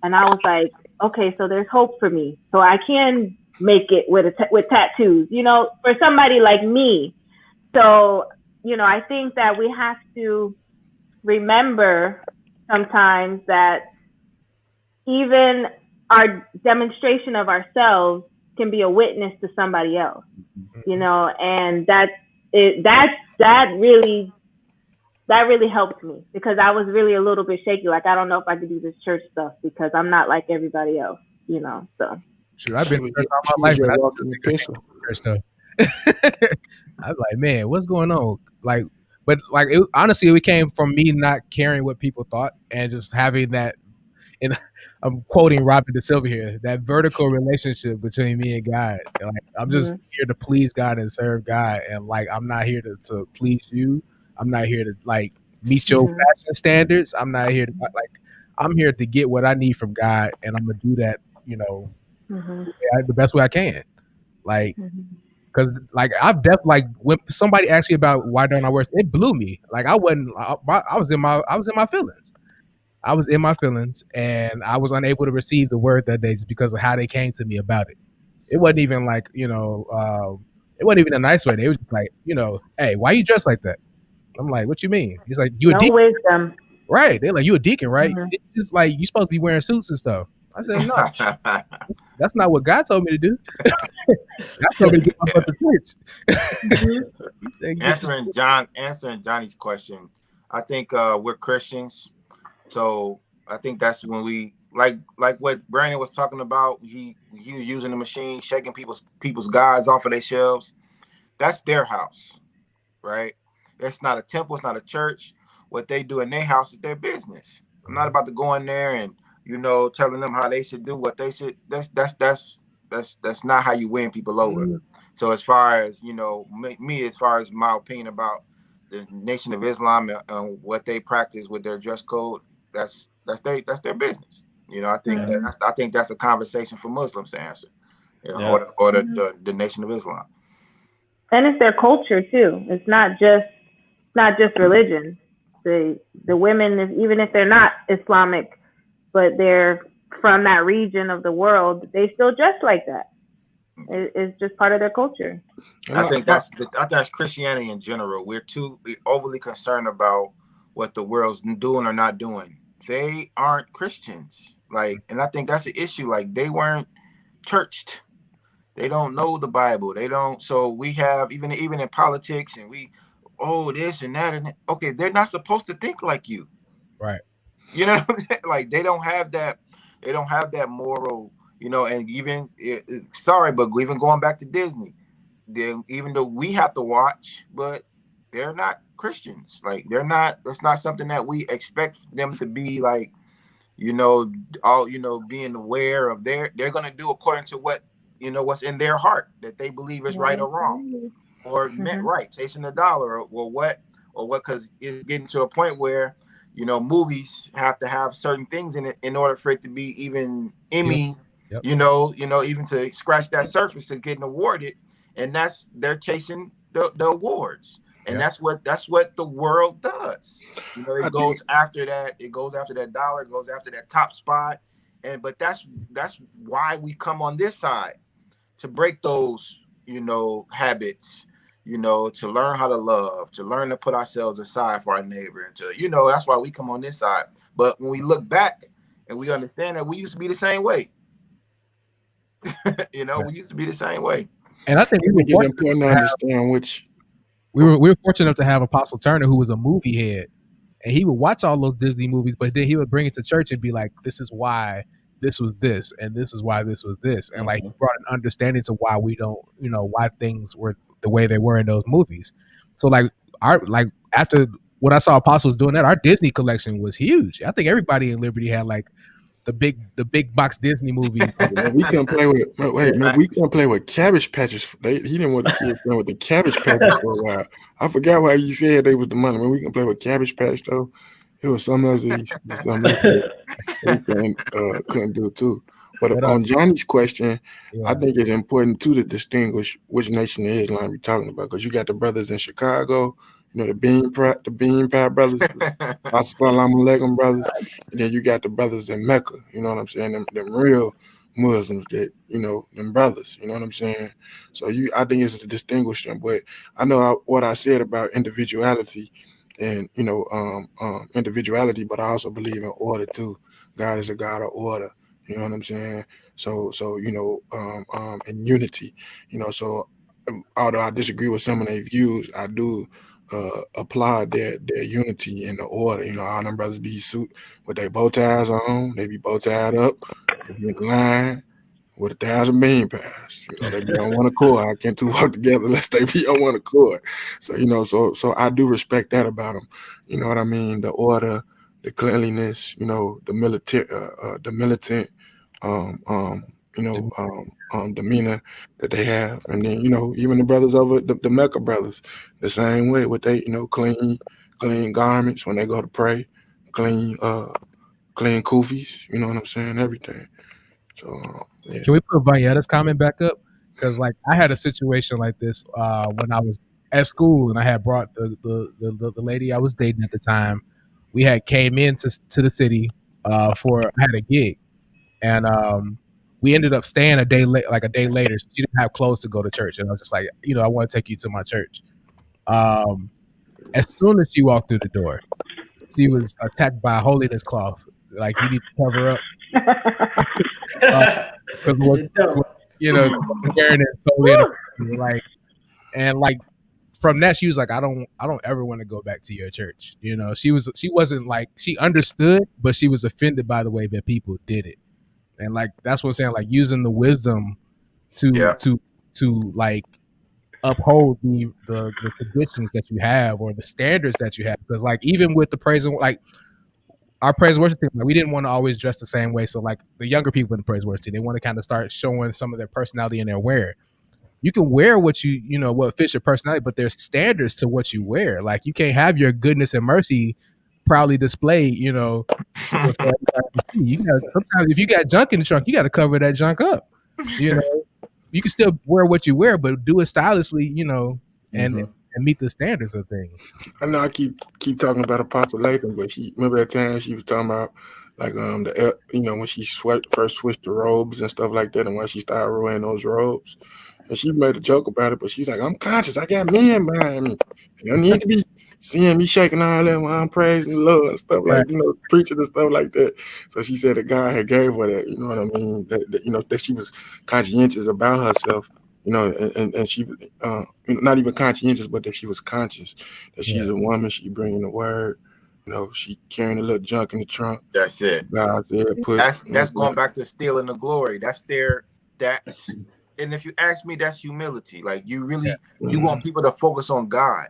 And I was like, okay, so there's hope for me. So I can make it with tattoos, you know, for somebody like me. So, you know, I think that we have to remember sometimes that even our demonstration of ourselves can be a witness to somebody else, you know, and that really helped me because I was really a little bit shaky. Like, I don't know if I could do this church stuff because I'm not like everybody else, you know, so. Sure, I've been all my life. I'm like, man, what's going on? Like, but like, honestly, it came from me not caring what people thought and just having that. And I'm quoting Robert De Silva here: that vertical relationship between me and God. Like, I'm just here to please God and serve God, and like, I'm not here to please you. I'm not here to like meet your fashion standards. I'm not here to like. I'm here to get what I need from God, and I'm gonna do that. You know, the best way I can. Like. Because like I've definitely like when somebody asked me about why don't I wear it blew me. Like I was in my feelings. I was in my feelings and I was unable to receive the word that day just because of how they came to me about it. It wasn't even like, you know, it wasn't even a nice way. They was just like, you know, hey, why you dressed like that? I'm like, what you mean? He's like, you a deacon? Wisdom. Right. They're like, you a deacon, right? It's just like you supposed to be wearing suits and stuff. I said, no, that's not what God told me to do. God told me to get my butt to church. He said, answering Johnny's question, I think we're Christians, so I think that's when we like what Brandon was talking about. He was using the machine, shaking people's gods off of their shelves. That's their house, right? It's not a temple, it's not a church. What they do in their house is their business. I'm not about to go in there and telling them how they should do what they should. That's not how you win people over. So as far as me, as far as my opinion about the Nation of Islam and what they practice with their dress code, that's their business. I think that's a conversation for Muslims to answer, or the Nation of Islam. And it's their culture too. It's not just religion. The women, even if they're not Islamic, but they're from that region of the world, they still dress like that. It's just part of their culture. I think that's Christianity in general. We're overly concerned about what the world's doing or not doing. They aren't Christians. And I think that's an issue. They weren't churched. They don't know the Bible. They don't. So we have even in politics, and this and that, and okay, they're not supposed to think like you. Right. You know what I'm saying? They don't have that. They don't have that moral. And even sorry, but even going back to Disney, even though we have to watch, but they're not Christians. They're not. That's not something that we expect them to be being aware of. They're gonna do according to what what's in their heart that they believe is right or wrong, or meant right, chasing the dollar, or what, because it's getting to a point where movies have to have certain things in it in order for it to be even Emmy. Yep. Even to scratch that surface to getting awarded, and they're chasing the awards, and that's what the world does. It goes after that. It goes after that dollar. It goes after that top spot, but that's why we come on this side to break those habits. To learn how to love, to learn to put ourselves aside for our neighbor, and to that's why we come on this side. But when we look back and we understand that we used to be the same way. We used to be the same way. And I think it's important to understand which we were fortunate enough to have Apostle Turner, who was a movie head, and he would watch all those Disney movies, but then he would bring it to church and be like, "This is why this was this, and this is why this was this," and he brought an understanding to why we don't, why things were the way they were in those movies. So after what I saw Apostles doing that, our Disney collection was huge. I think everybody in Liberty had the big box Disney movies. We couldn't play with we couldn't play with Cabbage Patches. He didn't want the kids playing with the Cabbage Patches for a while. I forgot why you said they was the money. When we can play with Cabbage Patch though, it was something else that he couldn't do too. But on Johnny's question, I think it's important too to distinguish which Nation of Islam you're talking about, because you got the brothers in Chicago, the Bean Pie brothers, Assalamu alaikum brothers, and then you got the brothers in Mecca. You know what I'm saying? Them real Muslims that them brothers. You know what I'm saying? So I think it's to distinguish them. But I know what I said about individuality and individuality, but I also believe in order too. God is a God of order. You know what I'm saying? So and unity. So although I disagree with some of their views, I do applaud their unity and the order. All them brothers be suit with their bow ties on. They be bow tied up. They be in the line with 1,000 bean pies. They be on one accord. I can't two walk together unless they be on one accord. So so I do respect that about them. You know what I mean? The order, the cleanliness. The militant demeanor that they have, and then even the brothers over the Mecca brothers, the same way with they clean garments when they go to pray, clean kufis. You know what I'm saying? Everything. So yeah. Can we put Vayetta's comment back up? Because I had a situation like this when I was at school, and I had brought the lady I was dating at the time. We had came into the city I had a gig. And we ended up staying a day later. So she didn't have clothes to go to church, and I was just like, I want to take you to my church. As soon as she walked through the door, she was attacked by a holiness cloth. You need to cover up. Because what It don't. wearing it totally inappropriate, like, and like from that she was like, I don't ever want to go back to your church. She wasn't like, she understood, but she was offended by the way that people did it. And like that's what I'm saying, like using the wisdom to Yeah. to like uphold the traditions that you have or the standards that you have. Because like even with the praise and like our praise and worship team, like, we didn't want to always dress the same way. So like the younger people in the praise and worship team, they want to kind of start showing some of their personality in their wear. You can wear what what fits your personality, but there's standards to what you wear. Like you can't have your goodness and mercy proudly displayed, for everybody to see. Sometimes if you got junk in the trunk, you got to cover that junk up. You can still wear what you wear, but do it stylishly, and meet the standards of things. I know I keep talking about Apostle Latham, but she remember that time she was talking about like when she first switched the robes and stuff like that, and when she started wearing those robes, and she made a joke about it, but she's like, I'm conscious, I got men behind me. You don't need to be seeing me shaking all that while I'm praising the Lord and stuff like preaching and stuff like that. So she said that God had gave her that, you know what I mean? That she was conscientious about herself. And she not even conscientious, but that she was conscious that she's a woman. She bringing the word. She carrying a little junk in the trunk. That's it. God said, That's going back to stealing the glory. And if you ask me, that's humility. Like you really, you want people to focus on God,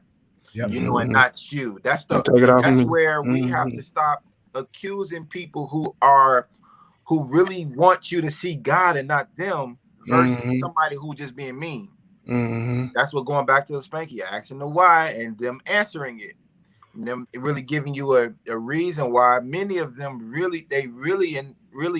and not you. That's where we have to stop accusing people who really want you to see God and not them, versus somebody who just being mean. That's what going back to the Spanky, asking the why and them answering it. And them really giving you a reason why many of them really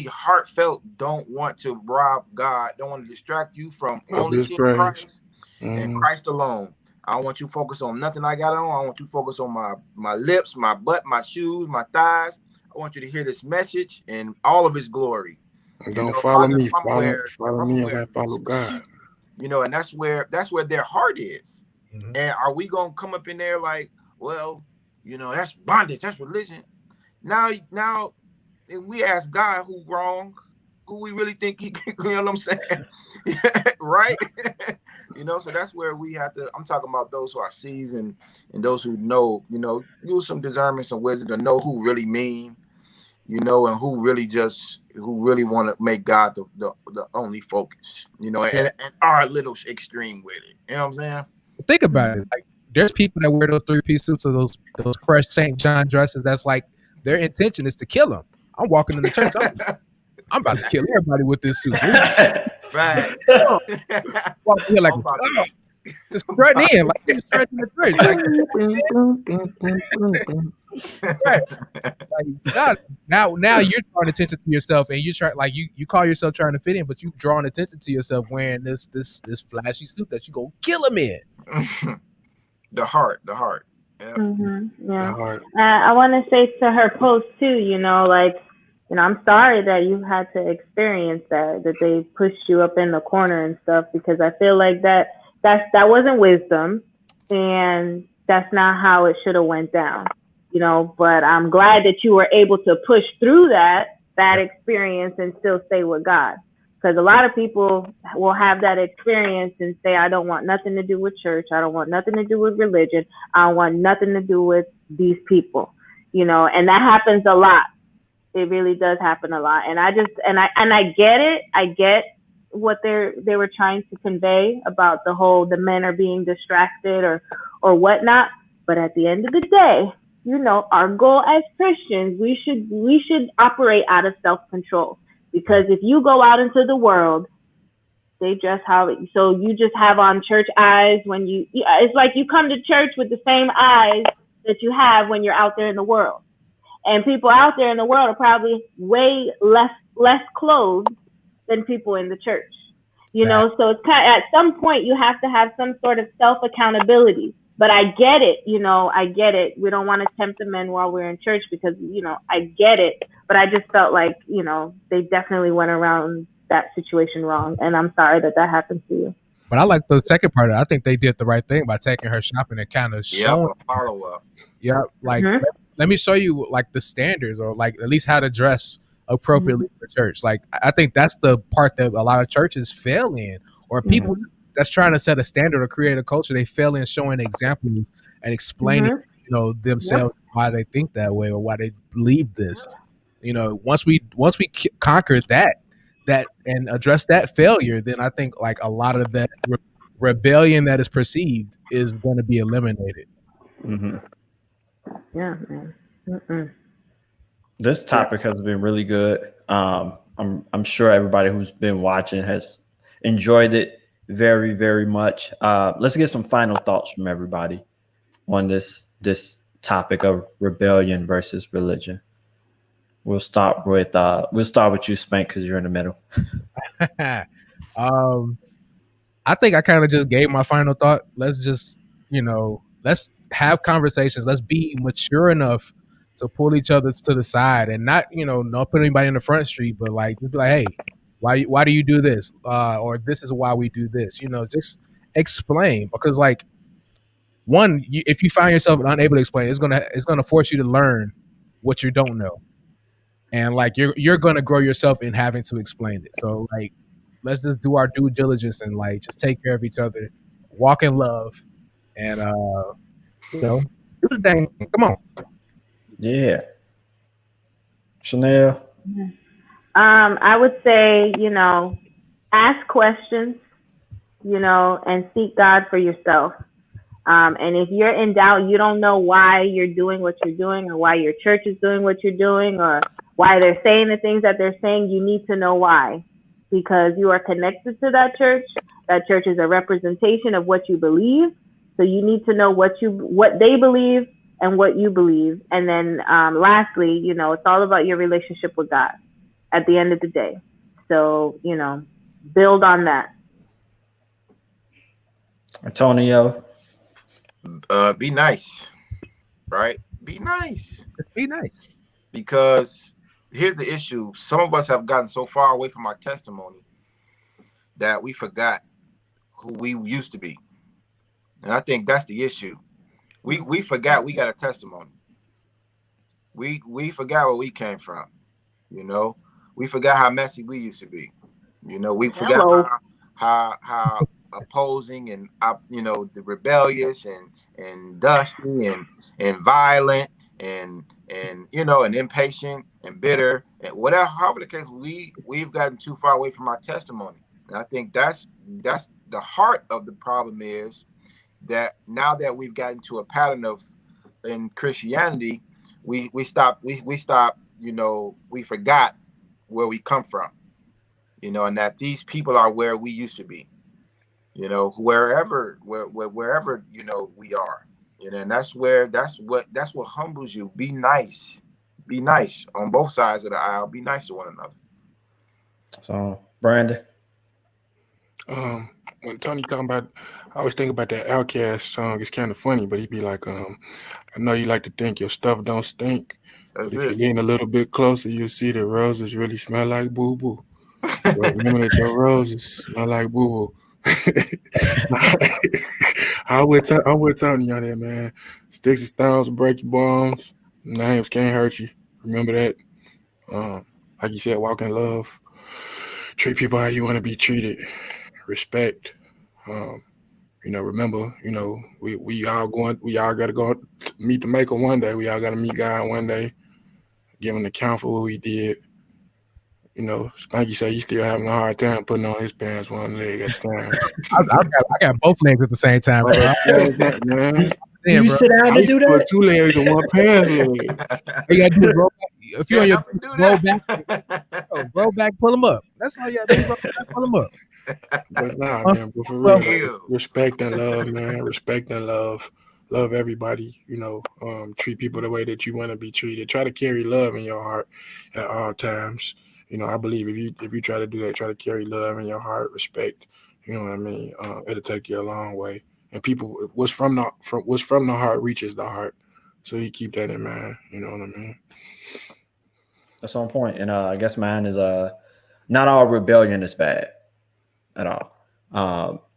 heartfelt don't want to rob God, don't want to distract you from only seeing Christ and Christ alone. I don't want you to focus on nothing I got on. I want you to focus on my lips, my butt, my shoes, my thighs. I want you to hear this message and all of his glory. Don't follow me. Follow me as I follow God. And that's where their heart is. And are we gonna come up in there like, well, that's bondage, that's religion. Now, if we ask God who wrong, who we really think he, you know what I'm saying? Right? So that's where we have to, I'm talking about those who are seasoned and those who know, use some discernment, some wisdom to know who really mean, and who really want to make God the only focus, and are a little extreme with it. You know what I'm saying? Think about it. Like, there's people that wear those 3-piece suits or those fresh St. John dresses. That's like their intention is to kill them. I'm walking in the church. I'm about to kill everybody with this suit. Right. Walk here like just strutting in, like you're strutting the church. Right. Like, God, now you're drawing attention to yourself, and you try, like you call yourself trying to fit in, but you've drawn attention to yourself wearing this flashy suit that you go kill them in. The heart. Yeah. The heart. I want to say to her post too, I'm sorry that you had to experience that they pushed you up in the corner and stuff, because I feel like that wasn't wisdom, and that's not how it should have went down, but I'm glad that you were able to push through that experience and still stay with God. Because a lot of people will have that experience and say, I don't want nothing to do with church. I don't want nothing to do with religion. I don't want nothing to do with these people, and that happens a lot. It really does happen a lot. And I get it. I get what they were trying to convey about the men are being distracted or whatnot. But at the end of the day, our goal as Christians, we should operate out of self-control. Because if you go out into the world, they just you just have on church eyes it's like you come to church with the same eyes that you have when you're out there in the world. And people out there in the world are probably way less clothed than people in the church. So it's at some point you have to have some sort of self-accountability. But I get it, I get it. We don't want to tempt the men while we're in church because, I get it. But I just felt like, they definitely went around that situation wrong. And I'm sorry that happened to you. But I like the second part of it. I think they did the right thing by taking her shopping and kind of showing follow up. Yeah, like let me show you like the standards, or like at least how to dress appropriately for church. Like I think that's the part that a lot of churches fail in, or people that's trying to set a standard or create a culture. They fail in showing examples and explaining, themselves why they think that way or why they believe this. Once we conquer that and address that failure, then I think like a lot of that rebellion that is perceived is going to be eliminated. Yeah, man. This topic has been really good. I'm sure everybody who's been watching has enjoyed it very, very much. Let's get some final thoughts from everybody on this topic of rebellion versus religion. We'll start with you, Spank, because you're in the middle. I think I kind of just gave my final thought. Let's just, let's have conversations. Let's be mature enough to pull each other to the side and not, not put anybody in the front street, but like just be like, hey, why do you do this? Or this is why we do this. Just explain, because like if you find yourself unable to explain, it's gonna force you to learn what you don't know, and like you're gonna grow yourself in having to explain it. So like, let's just do our due diligence and like just take care of each other, walk in love, and do the dang thing. Come on. Yeah. Chanel. I would say, ask questions, and seek God for yourself. And if you're in doubt, you don't know why you're doing what you're doing, or why your church is doing what you're doing, or why they're saying the things that they're saying, you need to know why. Because you are connected to that church. That church is a representation of what you believe. So you need to know what they believe and what you believe. And then lastly, it's all about your relationship with God at the end of the day. So, build on that. Antonio. Be nice, right? Be nice. Be nice. Because here's the issue. Some of us have gotten so far away from our testimony that we forgot who we used to be. And I think that's the issue. We forgot we got a testimony. We forgot where we came from. We forgot how messy we used to be. We forgot how opposing and the rebellious and dusty and violent and and impatient and bitter and whatever, however the case, we've gotten too far away from our testimony. And I think that's the heart of the problem, is that now that we've gotten to a pattern of in Christianity, we forgot where we come from, and that these people are where we used to be, wherever we are, and that's what humbles you. Be nice on both sides of the aisle. Be nice to one another. So, Brandon. When Tony talking about, I always think about that Outkast song. It's kind of funny, but he'd be like, I know you like to think your stuff don't stink. But if you lean a little bit closer, you'll see that roses really smell like boo-boo. But remember that your roses smell like boo-boo. I'm with Tony on that, man. Sticks and stones will break your bones. Names can't hurt you. Remember that. Like you said, walk in love. Treat people how you want to be treated. Respect. Remember, we all gotta go meet the maker one day. We all gotta meet God one day, give him an account for what we did. Spanky said he's still having a hard time putting on his pants one leg at a time. I got both legs at the same time, bro. Man. You sit down to do that? Put 2 legs on one pants leg. You gotta do roll back. If you're on your roll back, pull them up. That's all you gotta do. Roll back, pull them up. But man, but for real, respect and love, man. Respect and love. Love everybody, treat people the way that you want to be treated. Try to carry love in your heart at all times. I believe if you try to do that, try to carry love in your heart, respect, you know what I mean? It'll take you a long way. And people, what's from the heart reaches the heart. So you keep that in mind, you know what I mean? That's on point. And I guess mine is not all rebellion is bad at all.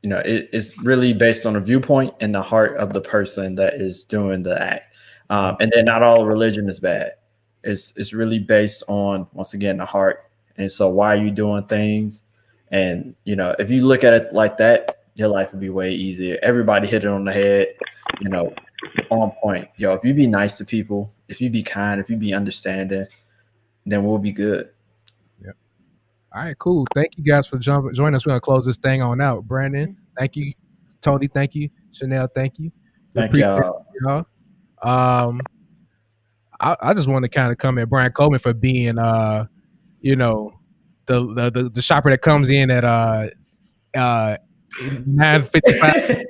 It's really based on a viewpoint and the heart of the person that is doing the act. And then not all religion is bad. it's really based on, once again, the heart. And so why are you doing things? And if you look at it like that, your life would be way easier. Everybody hit it on the head, on point. If you be nice to people, if you be kind, if you be understanding, then we'll be good. Yep. All right, cool. Thank you guys for joining us. We're gonna close this thing on out. Brandon, thank you. Tony, thank you. Chanel, thank you. Thank y'all. I just want to kind of comment Brian Coleman for being the shopper that comes in at 9:55.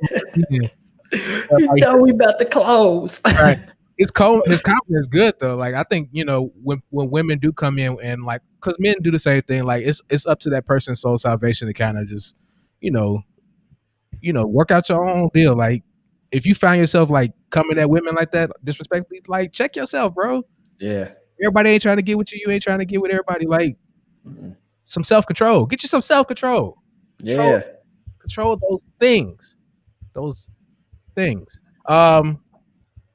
We about to close. Right. His confidence is good though. Like I think when women do come in and like, because men do the same thing. Like it's up to that person's soul salvation to kind of just work out your own deal. Like if you find yourself like coming at women like that disrespectfully, like check yourself, bro. Yeah. Everybody ain't trying to get with you. You ain't trying to get with everybody. Like some self-control. Get you some self-control. Control those things.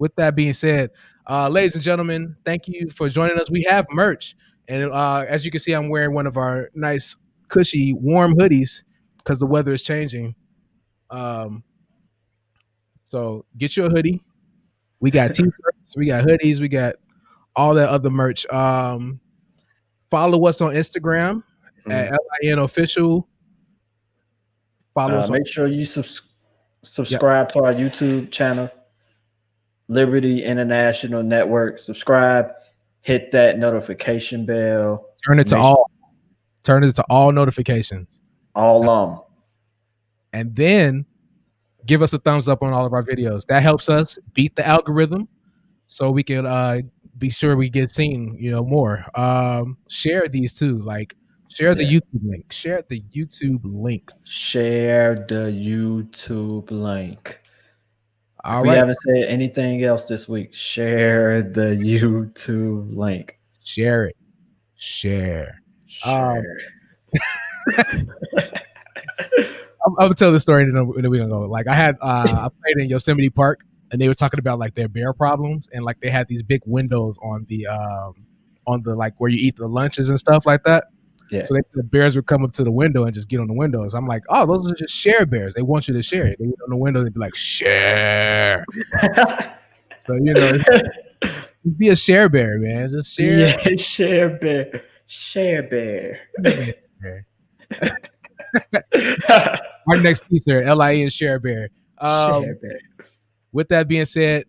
With that being said, ladies and gentlemen, thank you for joining us. We have merch. And as you can see, I'm wearing one of our nice, cushy, warm hoodies because the weather is changing. So get you a hoodie. We got t-shirts, we got hoodies, we got all that other merch. Follow us on Instagram at LIN official. Follow us. Make sure you subscribe to our YouTube channel, Liberty International Network. Subscribe, hit that notification bell. Turn it to all notifications. And then give us a thumbs up on all of our videos. That helps us beat the algorithm so we can be sure we get seen, more. Share these too. Like share the YouTube link. Share the YouTube link. All right. We haven't said anything else this week. Share the YouTube link. Share it. Share. I'm gonna tell the story and then we're gonna go. Like I played in Yosemite Park and they were talking about like their bear problems and like they had these big windows on the like where you eat the lunches and stuff like that. Yeah. So the bears would come up to the window and just get on the windows. I'm like, oh, those are just share bears. They want you to share it. They get on the window and be like, share. So be a share bear, man. Just share. Yeah, share bear. Share bear. Our next t-shirt, LIN Share Bear. Share bear. With that being said,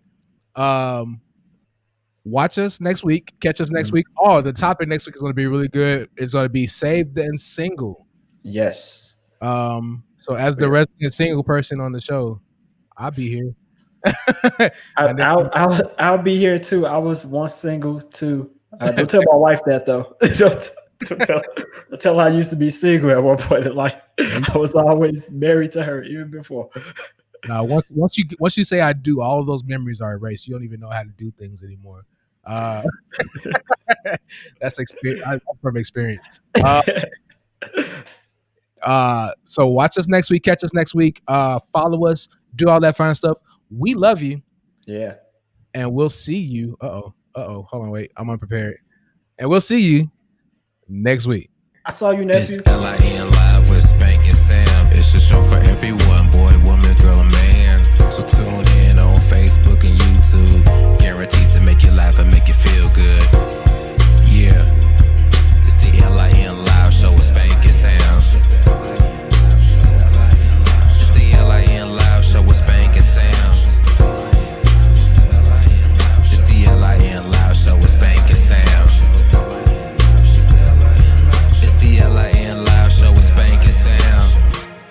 watch us next week. Catch us next week. Oh, the topic next week is going to be really good. It's going to be saved and single. Yes. So as the resident single person on the show, I'll be here. I'll be here too. I was once single too. Don't tell my wife that though. Don't tell her I used to be single at one point in life. I was always married to her even before. Now, once you say I do, all of those memories are erased. You don't even know how to do things anymore. That's from experience. So watch us next week. Catch us next week. Follow us. Do all that fine stuff. We love you. Yeah. And we'll see you. Hold on, wait. I'm unprepared. And we'll see you next week. I saw you, nephew. It's LIN Live with Spank and Sam. It's a show for everyone, boy, woman, girl, and man. So tune in on Facebook and YouTube. Guaranteed to make you laugh and make you feel